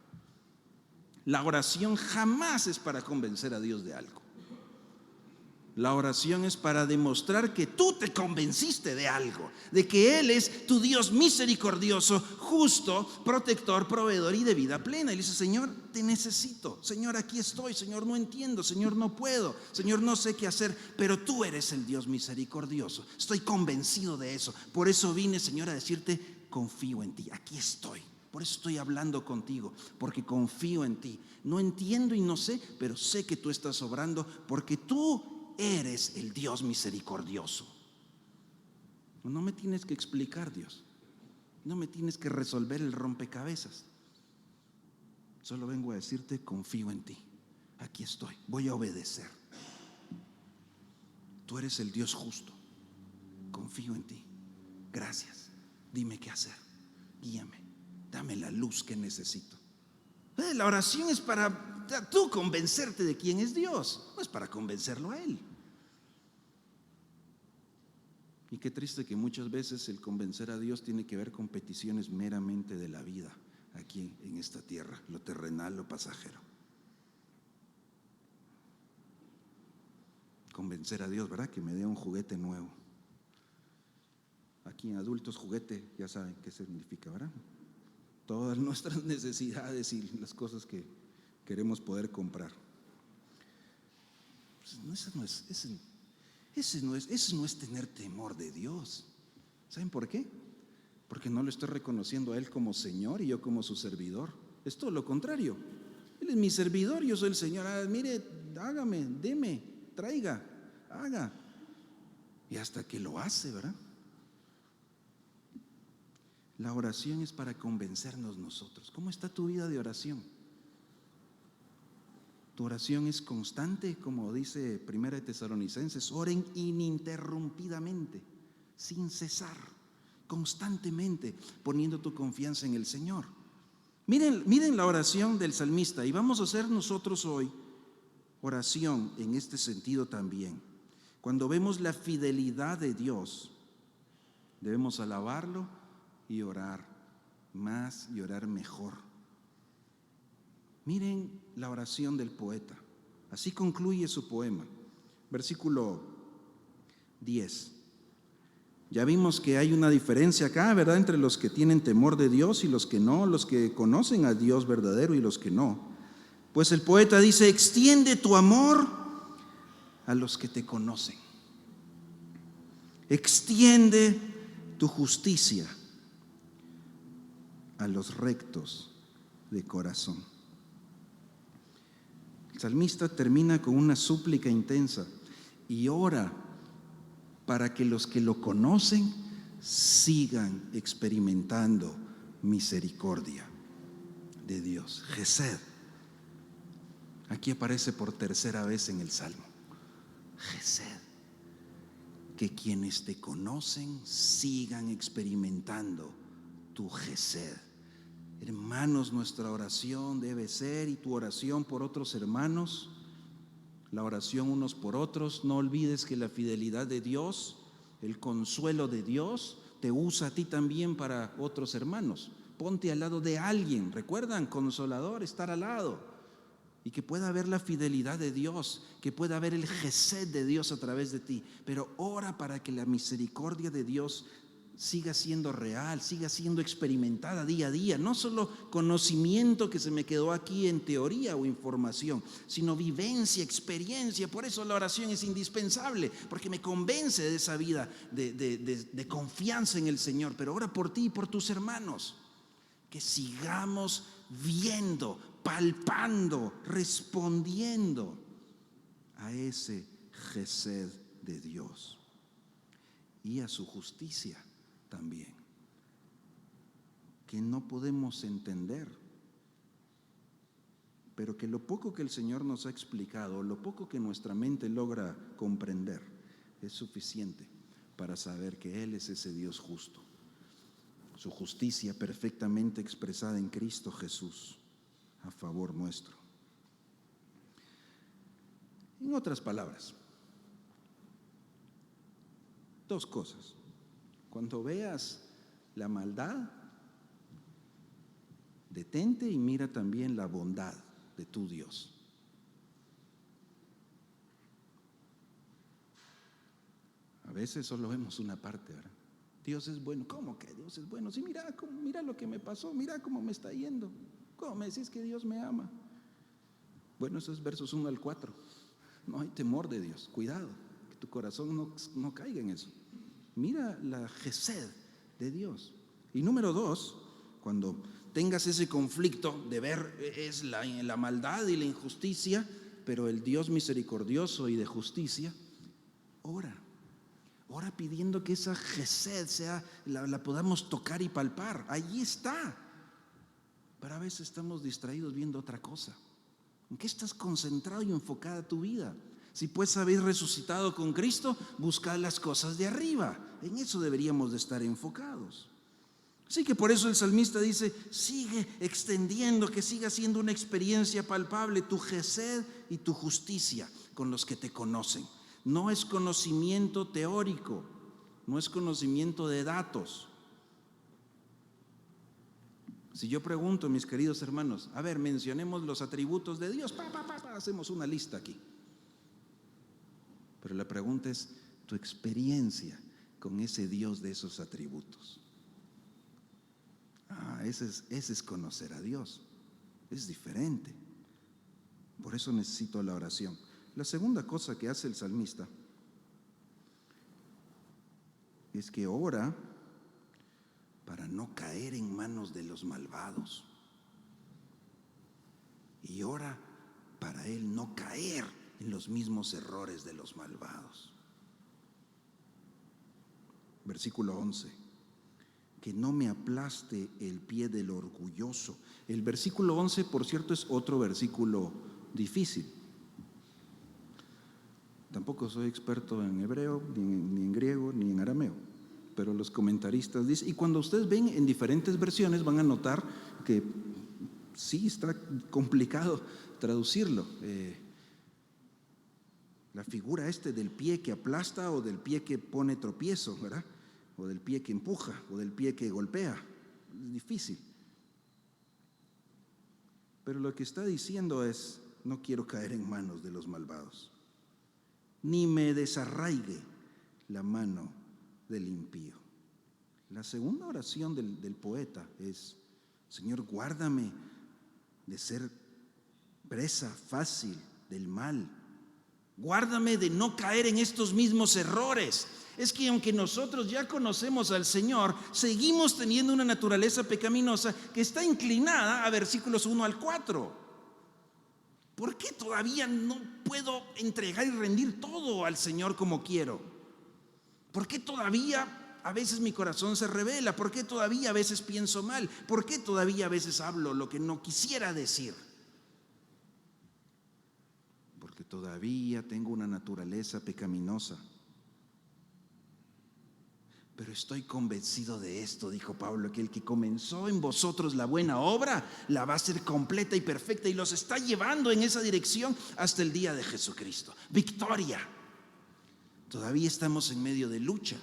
La oración jamás es para convencer a Dios de algo. La oración es para demostrar que tú te convenciste de algo, de que Él es tu Dios misericordioso, justo, protector, proveedor y de vida plena. Y le dice, Señor, te necesito. Señor, aquí estoy. Señor, no entiendo. Señor, no puedo. Señor, no sé qué hacer, pero tú eres el Dios misericordioso. Estoy convencido de eso. Por eso vine, Señor, a decirte, confío en ti. Aquí estoy. Por eso estoy hablando contigo, porque confío en ti. No entiendo y no sé, pero sé que tú estás obrando porque tú eres el Dios misericordioso. No me tienes que explicar, Dios. No me tienes que resolver el rompecabezas. Solo vengo a decirte, confío en ti. Aquí estoy, voy a obedecer. Tú eres el Dios justo. Confío en ti. Gracias. Dime qué hacer. Guíame. Dame la luz que necesito. La oración es para tú convencerte de quién es Dios. No es para convencerlo a Él. Y qué triste que muchas veces el convencer a Dios tiene que ver con peticiones meramente de la vida aquí en esta tierra, lo terrenal, lo pasajero. Convencer a Dios, ¿verdad? Que me dé un juguete nuevo. Aquí en adultos, juguete, ya saben qué significa, ¿verdad? Todas nuestras necesidades y las cosas que queremos poder comprar. Pues eso no es tener temor de Dios. ¿Saben por qué? Porque no lo estoy reconociendo a Él como Señor y yo como su servidor. Es todo lo contrario. Él es mi servidor, yo soy el Señor. Mire, hágame, deme, traiga, haga. Y hasta que lo hace, ¿verdad? La oración es para convencernos nosotros. ¿Cómo está tu vida de oración? Tu oración es constante, como dice Primera de Tesalonicenses, oren ininterrumpidamente, sin cesar, constantemente, poniendo tu confianza en el Señor. Miren la oración del salmista, y vamos a hacer nosotros hoy oración en este sentido también. Cuando vemos la fidelidad de Dios, debemos alabarlo y orar más y orar mejor. Miren la oración del poeta. Así concluye su poema. Versículo 10. Ya vimos que hay una diferencia acá, ¿verdad? Entre los que tienen temor de Dios y los que no, los que conocen a Dios verdadero y los que no. Pues el poeta dice, extiende tu amor a los que te conocen. Extiende tu justicia a los rectos de corazón. El salmista termina con una súplica intensa y ora para que los que lo conocen sigan experimentando misericordia de Dios. Gesed. Aquí aparece por tercera vez en el Salmo. Gesed. Que quienes te conocen sigan experimentando tu gesed. Hermanos, nuestra oración debe ser, y tu oración por otros hermanos, la oración unos por otros. No olvides que la fidelidad de Dios, el consuelo de Dios, te usa a ti también para otros hermanos. Ponte al lado de alguien, recuerdan, consolador, estar al lado, y que pueda haber la fidelidad de Dios, que pueda haber el gesed de Dios a través de ti. Pero ora para que la misericordia de Dios siga siendo real, siga siendo experimentada día a día. No solo conocimiento que se me quedó aquí en teoría o información, sino vivencia, experiencia. Por eso la oración es indispensable, porque me convence de esa vida de confianza en el Señor. Pero ora por ti y por tus hermanos, que sigamos viendo, palpando, respondiendo a ese gesed de Dios y a su justicia también, que no podemos entender, pero que lo poco que el Señor nos ha explicado, lo poco que nuestra mente logra comprender, es suficiente para saber que Él es ese Dios justo, su justicia perfectamente expresada en Cristo Jesús a favor nuestro. En otras palabras, dos cosas. Cuando veas la maldad, detente y mira también la bondad de tu Dios. A veces solo vemos una parte, ¿verdad? Dios es bueno. ¿Cómo que Dios es bueno? Sí, mira lo que me pasó, mira cómo me está yendo. ¿Cómo me decís que Dios me ama? Bueno, eso es versos 1 al 4. No hay temor de Dios. Cuidado, que tu corazón no caiga en eso. Mira la gesed de Dios. Y número 2, Cuando tengas ese conflicto de ver es la maldad y la injusticia, pero el Dios misericordioso y de justicia, ora pidiendo que esa gesed la podamos tocar y palpar. Allí está. Pero a veces estamos distraídos viendo otra cosa. ¿En qué estás concentrado y enfocada tu vida? Si pues habéis resucitado con Cristo, buscad las cosas de arriba. En eso deberíamos de estar enfocados. Así que por eso el salmista dice, sigue extendiendo, que siga siendo una experiencia palpable tu gesed y tu justicia con los que te conocen. No es conocimiento teórico, no es conocimiento de datos. Si yo pregunto, mis queridos hermanos, a ver, mencionemos los atributos de Dios, hacemos una lista aquí. Pero la pregunta es tu experiencia con ese Dios de esos atributos. Ese es conocer a Dios, es diferente. Por eso necesito la oración. La segunda cosa que hace el salmista es que ora para no caer en manos de los malvados. Y ora para él no caer en los mismos errores de los malvados. Versículo 11. Que no me aplaste el pie del orgulloso. El versículo 11, por cierto, es otro versículo difícil. Tampoco soy experto en hebreo, ni en griego, ni en arameo, pero los comentaristas dicen, y cuando ustedes ven en diferentes versiones van a notar que sí está complicado traducirlo. La figura del pie que aplasta o del pie que pone tropiezo, ¿verdad? O del pie que empuja o del pie que golpea, es difícil. Pero lo que está diciendo es, no quiero caer en manos de los malvados, ni me desarraigue la mano del impío. La segunda oración del poeta es, Señor, guárdame de ser presa fácil del mal. Guárdame de no caer en estos mismos errores. Es que aunque nosotros ya conocemos al Señor, seguimos teniendo una naturaleza pecaminosa que está inclinada a versículos 1 al 4. ¿Por qué todavía no puedo entregar y rendir todo al Señor como quiero? ¿Por qué todavía a veces mi corazón se rebela? ¿Por qué todavía a veces pienso mal? ¿Por qué todavía a veces hablo lo que no quisiera decir? Porque todavía tengo una naturaleza pecaminosa. Pero estoy convencido de esto, dijo Pablo, que el que comenzó en vosotros la buena obra, la va a hacer completa y perfecta y los está llevando en esa dirección hasta el día de Jesucristo. Victoria. Todavía estamos en medio de lucha.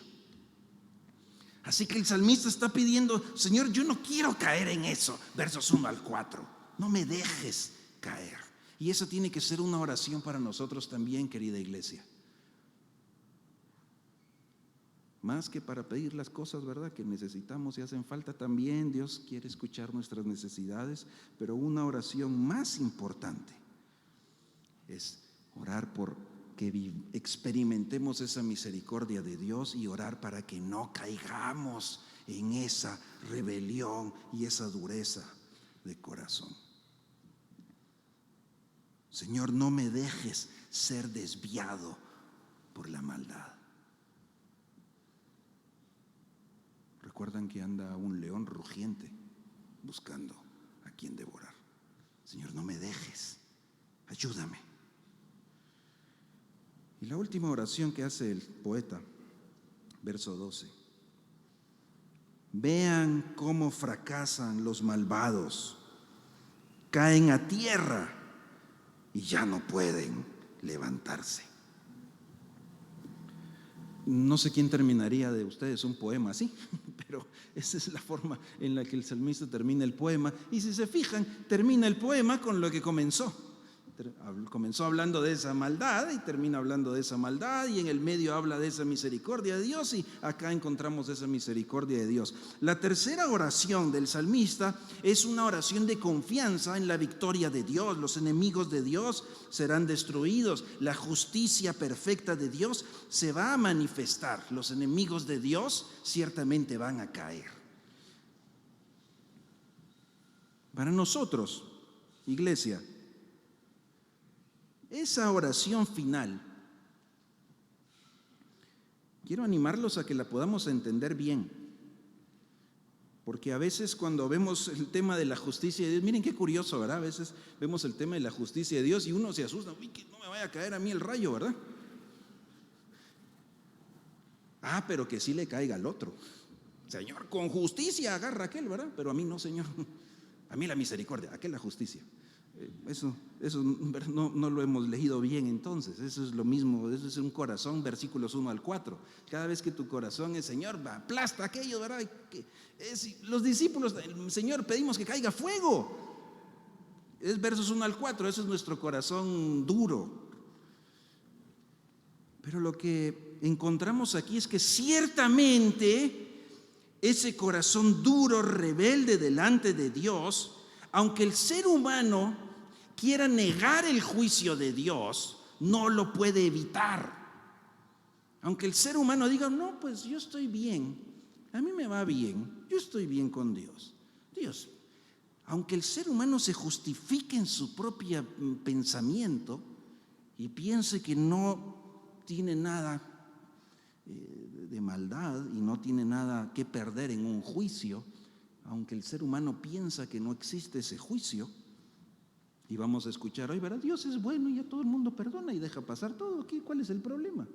Así que el salmista está pidiendo, Señor, yo no quiero caer en eso. Versos 1 al 4. No me dejes caer. Y eso tiene que ser una oración para nosotros también, querida iglesia. Más que para pedir las cosas, ¿verdad?, que necesitamos y hacen falta, también Dios quiere escuchar nuestras necesidades, pero una oración más importante es orar por que experimentemos esa misericordia de Dios y orar para que no caigamos en esa rebelión y esa dureza de corazón. Señor, no me dejes ser desviado por la maldad. Recuerdan que anda un león rugiente buscando a quien devorar. Señor, no me dejes, ayúdame. Y la última oración que hace el poeta, verso 12. Vean cómo fracasan los malvados, caen a tierra y ya no pueden levantarse. No sé quién terminaría de ustedes un poema así, pero esa es la forma en la que el salmista termina el poema. Y si se fijan, termina el poema con lo que comenzó. Comenzó hablando de esa maldad y termina hablando de esa maldad, y en el medio habla de esa misericordia de Dios, y acá encontramos esa misericordia de Dios. La tercera oración del salmista es una oración de confianza en la victoria de Dios. Los enemigos de Dios serán destruidos, la justicia perfecta de Dios se va a manifestar, los enemigos de Dios ciertamente van a caer. Para nosotros, iglesia, esa oración final, quiero animarlos a que la podamos entender bien. Porque a veces cuando vemos el tema de la justicia de Dios, miren qué curioso, ¿verdad? A veces vemos el tema de la justicia de Dios y uno se asusta, uy, que no me vaya a caer a mí el rayo, ¿verdad? Pero que sí le caiga al otro. Señor, con justicia agarra a aquel, ¿verdad? Pero a mí no, Señor. A mí la misericordia, aquel la justicia. Eso no lo hemos leído bien entonces. Eso es lo mismo, eso es un corazón, versículos 1 al 4. Cada vez que tu corazón es, Señor, aplasta aquello, ¿verdad? Los discípulos, Señor, pedimos que caiga fuego. Es versos 1 al 4, eso es nuestro corazón duro. Pero lo que encontramos aquí es que ciertamente ese corazón duro, rebelde delante de Dios, aunque el ser humano quiera negar el juicio de Dios, no lo puede evitar. Aunque el ser humano diga, no, pues yo estoy bien, a mí me va bien, yo estoy bien con Dios. Dios, aunque el ser humano se justifique en su propio pensamiento y piense que no tiene nada de maldad y no tiene nada que perder en un juicio, aunque el ser humano piensa que no existe ese juicio, y vamos a escuchar hoy, ¿verdad? Dios es bueno y a todo el mundo perdona y deja pasar todo. Aquí, ¿cuál es el problema?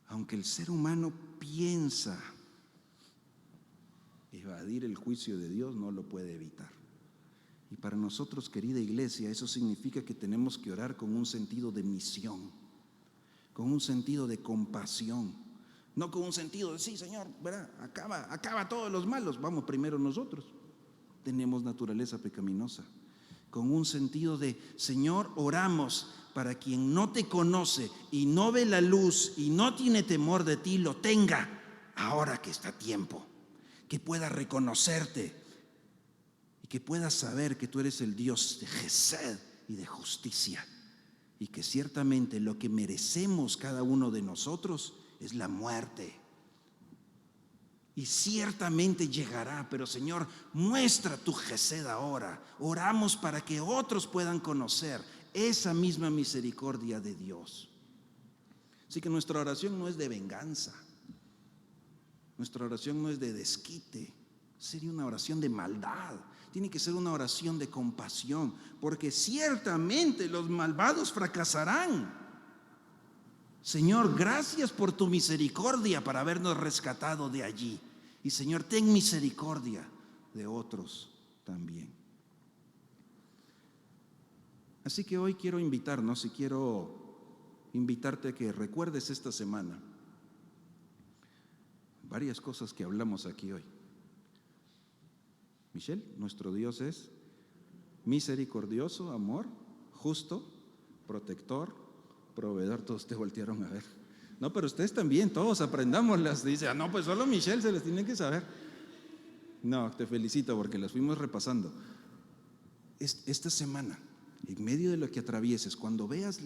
Aunque el ser humano piensa evadir el juicio de Dios, no lo puede evitar. Y para nosotros, querida iglesia, eso significa que tenemos que orar con un sentido de misión, con un sentido de compasión, no con un sentido de, sí, Señor, ¿verdad? Acaba todos los malos, vamos primero nosotros. Tenemos naturaleza pecaminosa. Con un sentido de, Señor, oramos para quien no te conoce y no ve la luz y no tiene temor de ti, lo tenga ahora que está a tiempo, que pueda reconocerte y que pueda saber que tú eres el Dios de Gesed y de justicia, y que ciertamente lo que merecemos cada uno de nosotros es la muerte. Y ciertamente llegará, pero Señor, muestra tu Gesed ahora. Oramos para que otros puedan conocer esa misma misericordia de Dios. Así que nuestra oración no es de venganza, nuestra oración no es de desquite, sería una oración de maldad. Tiene que ser una oración de compasión, porque ciertamente los malvados fracasarán. Señor, gracias por tu misericordia para habernos rescatado de allí. Y Señor, ten misericordia de otros también. Así que hoy quiero invitarnos y quiero invitarte a que recuerdes esta semana varias cosas que hablamos aquí hoy. Michelle, nuestro Dios es misericordioso, amor, justo, protector, proveedor. Todos te voltearon a ver. No, pero ustedes también, todos aprendámoslas. Dice, no, pues solo Michelle se las tiene que saber. No, te felicito porque las fuimos repasando. Esta semana, en medio de lo que atravieses, cuando veas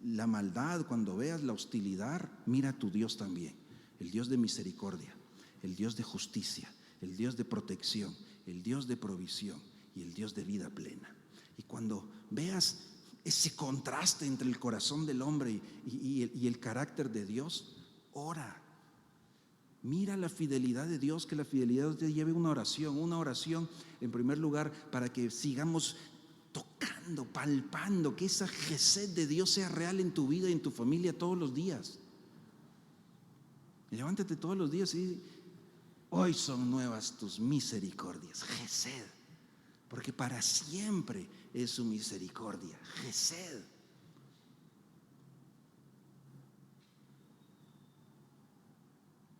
la maldad, cuando veas la hostilidad, mira a tu Dios también. El Dios de misericordia, el Dios de justicia, el Dios de protección, el Dios de provisión y el Dios de vida plena. Y cuando veas ese contraste entre el corazón del hombre y el carácter de Dios, ora. Mira la fidelidad de Dios, que la fidelidad te lleve una oración en primer lugar para que sigamos tocando, palpando, que esa Gesed de Dios sea real en tu vida y en tu familia todos los días. Y levántate todos los días y hoy son nuevas tus misericordias, Gesed, porque para siempre es su misericordia, Gesed.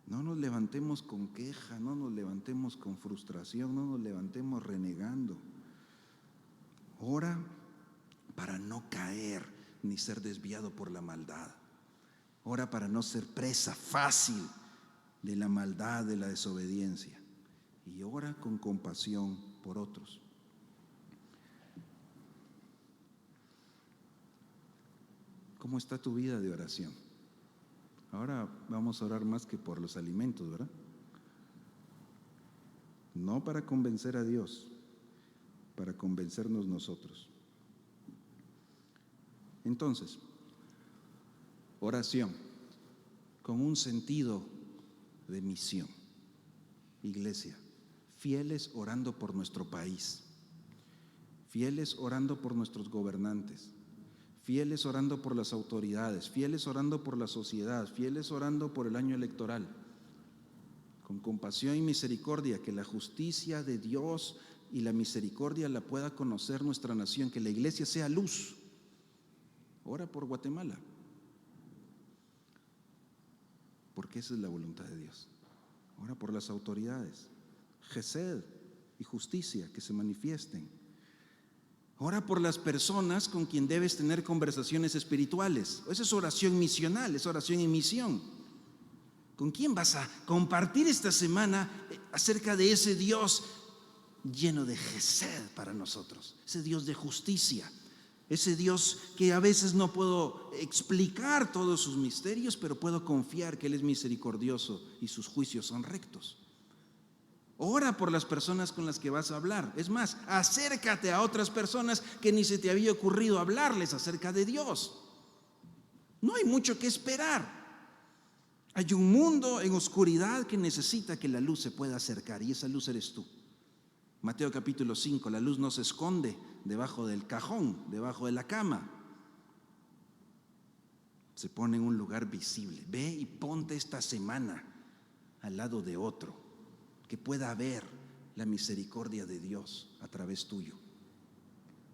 No nos levantemos con queja, no nos levantemos con frustración, no nos levantemos renegando. Ora para no caer ni ser desviado por la maldad. Ora para no ser presa fácil de la maldad, de la desobediencia. Y ora con compasión por otros. ¿Cómo está tu vida de oración? Ahora vamos a orar más que por los alimentos, ¿verdad? No para convencer a Dios, para convencernos nosotros. Entonces, oración con un sentido de misión. Iglesia, fieles orando por nuestro país, fieles orando por nuestros gobernantes, fieles orando por las autoridades, fieles orando por la sociedad, fieles orando por el año electoral, con compasión y misericordia, que la justicia de Dios y la misericordia la pueda conocer nuestra nación, que la iglesia sea luz. Ora por Guatemala, porque esa es la voluntad de Dios. Ora por las autoridades, gesed y justicia que se manifiesten. Ora por las personas con quien debes tener conversaciones espirituales. Esa es oración misional, es oración en misión. ¿Con quién vas a compartir esta semana acerca de ese Dios lleno de gesed para nosotros? Ese Dios de justicia, ese Dios que a veces no puedo explicar todos sus misterios, pero puedo confiar que Él es misericordioso y sus juicios son rectos. Ora por las personas con las que vas a hablar. Es más, acércate a otras personas que ni se te había ocurrido hablarles acerca de Dios. No hay mucho que esperar. Hay un mundo en oscuridad que necesita que la luz se pueda acercar, y esa luz eres tú. Mateo capítulo 5, la luz no se esconde debajo del cajón, debajo de la cama. Se pone en un lugar visible. Ve y ponte esta semana al lado de otro, que pueda ver la misericordia de Dios a través tuyo.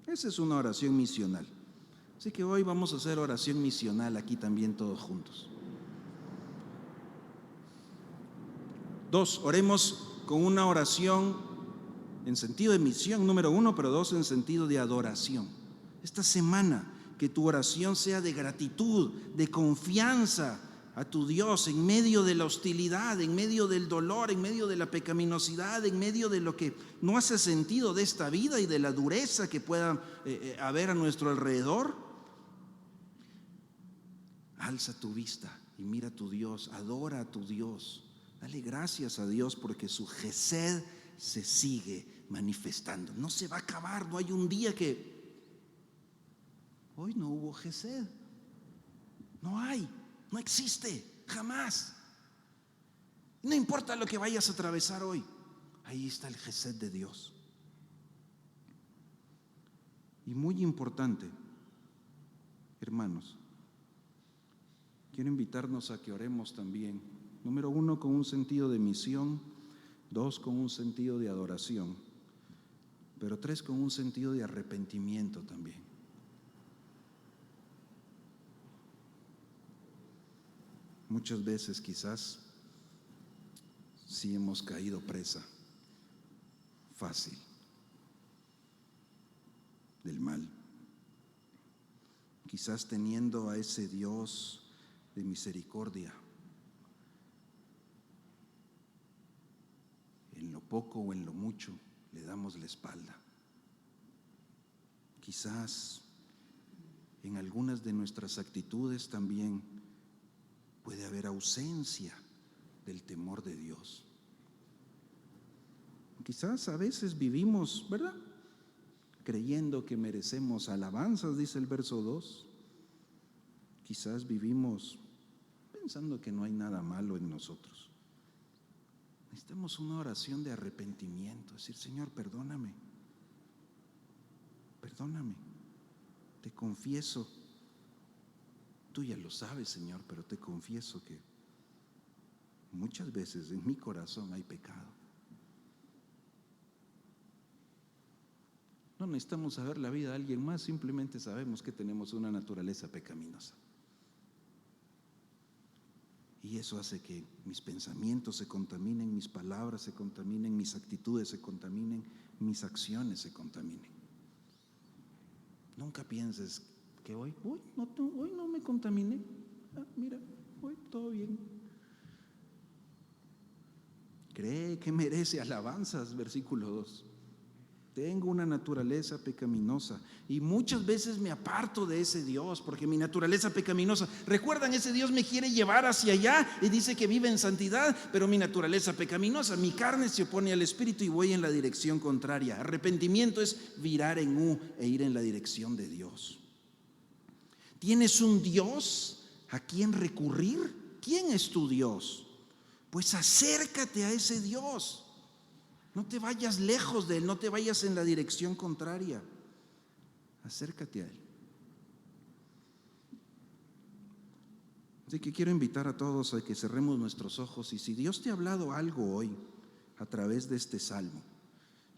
Esa es una oración misional. Así que hoy vamos a hacer oración misional aquí también todos juntos. 2, oremos con una oración en sentido de misión, número 1, pero 2, en sentido de adoración. Esta semana, que tu oración sea de gratitud, de confianza a tu Dios en medio de la hostilidad, en medio del dolor, en medio de la pecaminosidad, en medio de lo que no hace sentido de esta vida y de la dureza que pueda haber a nuestro alrededor. Alza tu vista y mira a tu Dios, adora a tu Dios. Dale gracias a Dios porque su gesed se sigue manifestando. No se va a acabar, no hay un día que hoy no hubo gesed. No hay, no existe, jamás. No importa lo que vayas a atravesar hoy, ahí está el gesed de Dios. Y muy importante, hermanos, quiero invitarnos a que oremos también. Número 1, con un sentido de misión. 2, con un sentido de adoración. Pero 3, con un sentido de arrepentimiento también. Muchas veces quizás sí hemos caído presa fácil del mal. Quizás teniendo a ese Dios de misericordia, en lo poco o en lo mucho le damos la espalda. Quizás en algunas de nuestras actitudes también puede haber ausencia del temor de Dios. Quizás a veces vivimos, ¿verdad?, creyendo que merecemos alabanzas, dice el verso 2. Quizás vivimos pensando que no hay nada malo en nosotros. Necesitamos una oración de arrepentimiento, decir: Señor, perdóname, perdóname, te confieso. Tú ya lo sabes, Señor, pero te confieso que muchas veces en mi corazón hay pecado. No necesitamos saber la vida de alguien más, simplemente sabemos que tenemos una naturaleza pecaminosa. Y eso hace que mis pensamientos se contaminen, mis palabras se contaminen, mis actitudes se contaminen, mis acciones se contaminen. Nunca pienses que hoy no me contaminé. Mira, hoy todo bien. Cree que merece alabanzas, versículo 2. Tengo una naturaleza pecaminosa y muchas veces me aparto de ese Dios porque mi naturaleza pecaminosa, recuerdan, ese Dios me quiere llevar hacia allá y dice que vive en santidad, pero mi naturaleza pecaminosa, mi carne se opone al Espíritu y voy en la dirección contraria. Arrepentimiento es virar en U e ir en la dirección de Dios. ¿Tienes un Dios a quien recurrir? ¿Quién es tu Dios? Pues acércate a ese Dios. No te vayas lejos de Él, no te vayas en la dirección contraria. Acércate a Él. Así que quiero invitar a todos a que cerremos nuestros ojos y si Dios te ha hablado algo hoy a través de este salmo,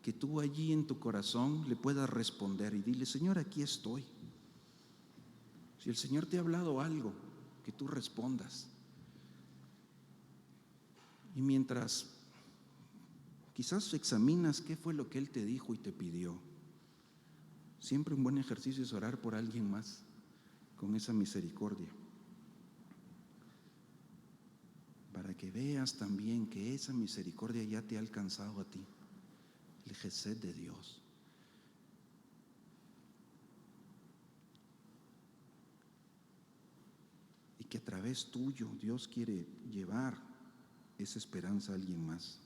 que tú allí en tu corazón le puedas responder y dile: Señor, aquí estoy. Si el Señor te ha hablado algo, que tú respondas. Y mientras quizás examinas qué fue lo que Él te dijo y te pidió, siempre un buen ejercicio es orar por alguien más con esa misericordia, para que veas también que esa misericordia ya te ha alcanzado a ti, el Gesed de Dios. Y que a través tuyo Dios quiere llevar esa esperanza a alguien más.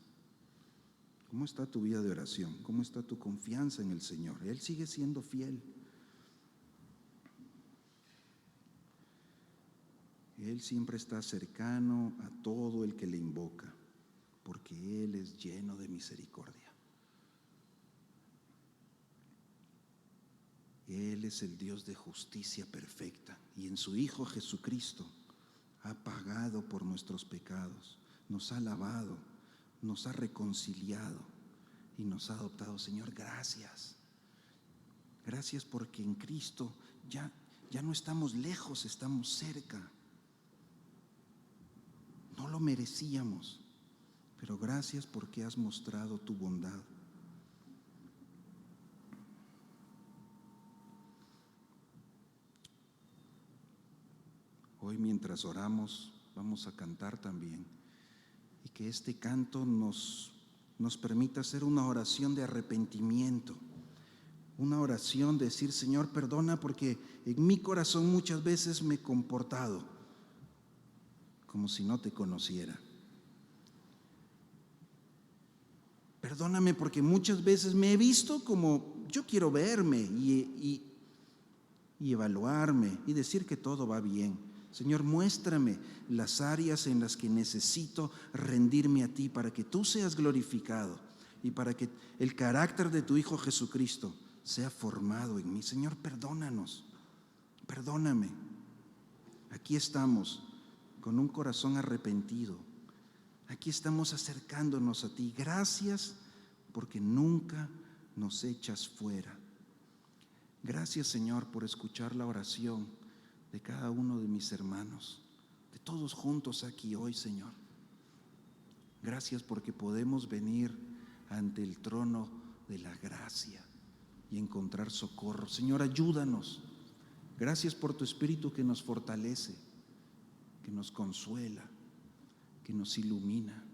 ¿Cómo está tu vida de oración? ¿Cómo está tu confianza en el Señor? Él sigue siendo fiel. Él siempre está cercano a todo el que le invoca, porque Él es lleno de misericordia. Él es el Dios de justicia perfecta y en su Hijo Jesucristo ha pagado por nuestros pecados, nos ha lavado, nos ha reconciliado y nos ha adoptado. Señor, gracias. Gracias porque en Cristo ya no estamos lejos, estamos cerca. No lo merecíamos, pero gracias porque has mostrado tu bondad. Hoy mientras oramos vamos a cantar también, y que este canto nos permita hacer una oración de arrepentimiento, una oración de decir: Señor, perdona porque en mi corazón muchas veces me he comportado como si no te conociera. Perdóname porque muchas veces me he visto como yo quiero verme y evaluarme y decir que todo va bien. Señor, muéstrame las áreas en las que necesito rendirme a ti para que tú seas glorificado y para que el carácter de tu Hijo Jesucristo sea formado en mí. Señor, perdónanos, perdóname. Aquí estamos con un corazón arrepentido. Aquí estamos acercándonos a ti. Gracias porque nunca nos echas fuera. Gracias, Señor, por escuchar la oración de cada uno de mis hermanos, de todos juntos aquí hoy, Señor. Gracias porque podemos venir ante el trono de la gracia y encontrar socorro. Señor, ayúdanos. Gracias por tu Espíritu que nos fortalece, que nos consuela, que nos ilumina.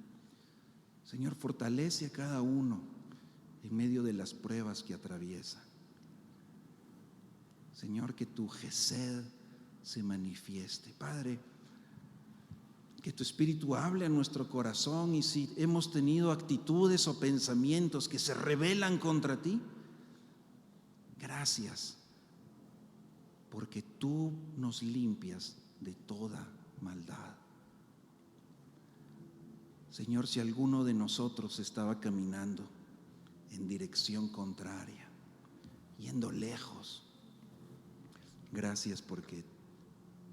Señor, fortalece a cada uno en medio de las pruebas que atraviesa. Señor, que tu Gesed se manifieste. Padre, que tu Espíritu hable a nuestro corazón, y si hemos tenido actitudes o pensamientos que se rebelan contra ti, gracias, porque tú nos limpias de toda maldad. Señor, si alguno de nosotros estaba caminando en dirección contraria, yendo lejos, gracias porque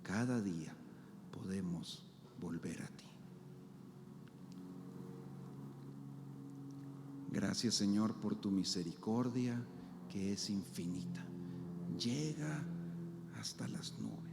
cada día podemos volver a ti. Gracias, Señor, por tu misericordia que es infinita. Llega hasta las nubes.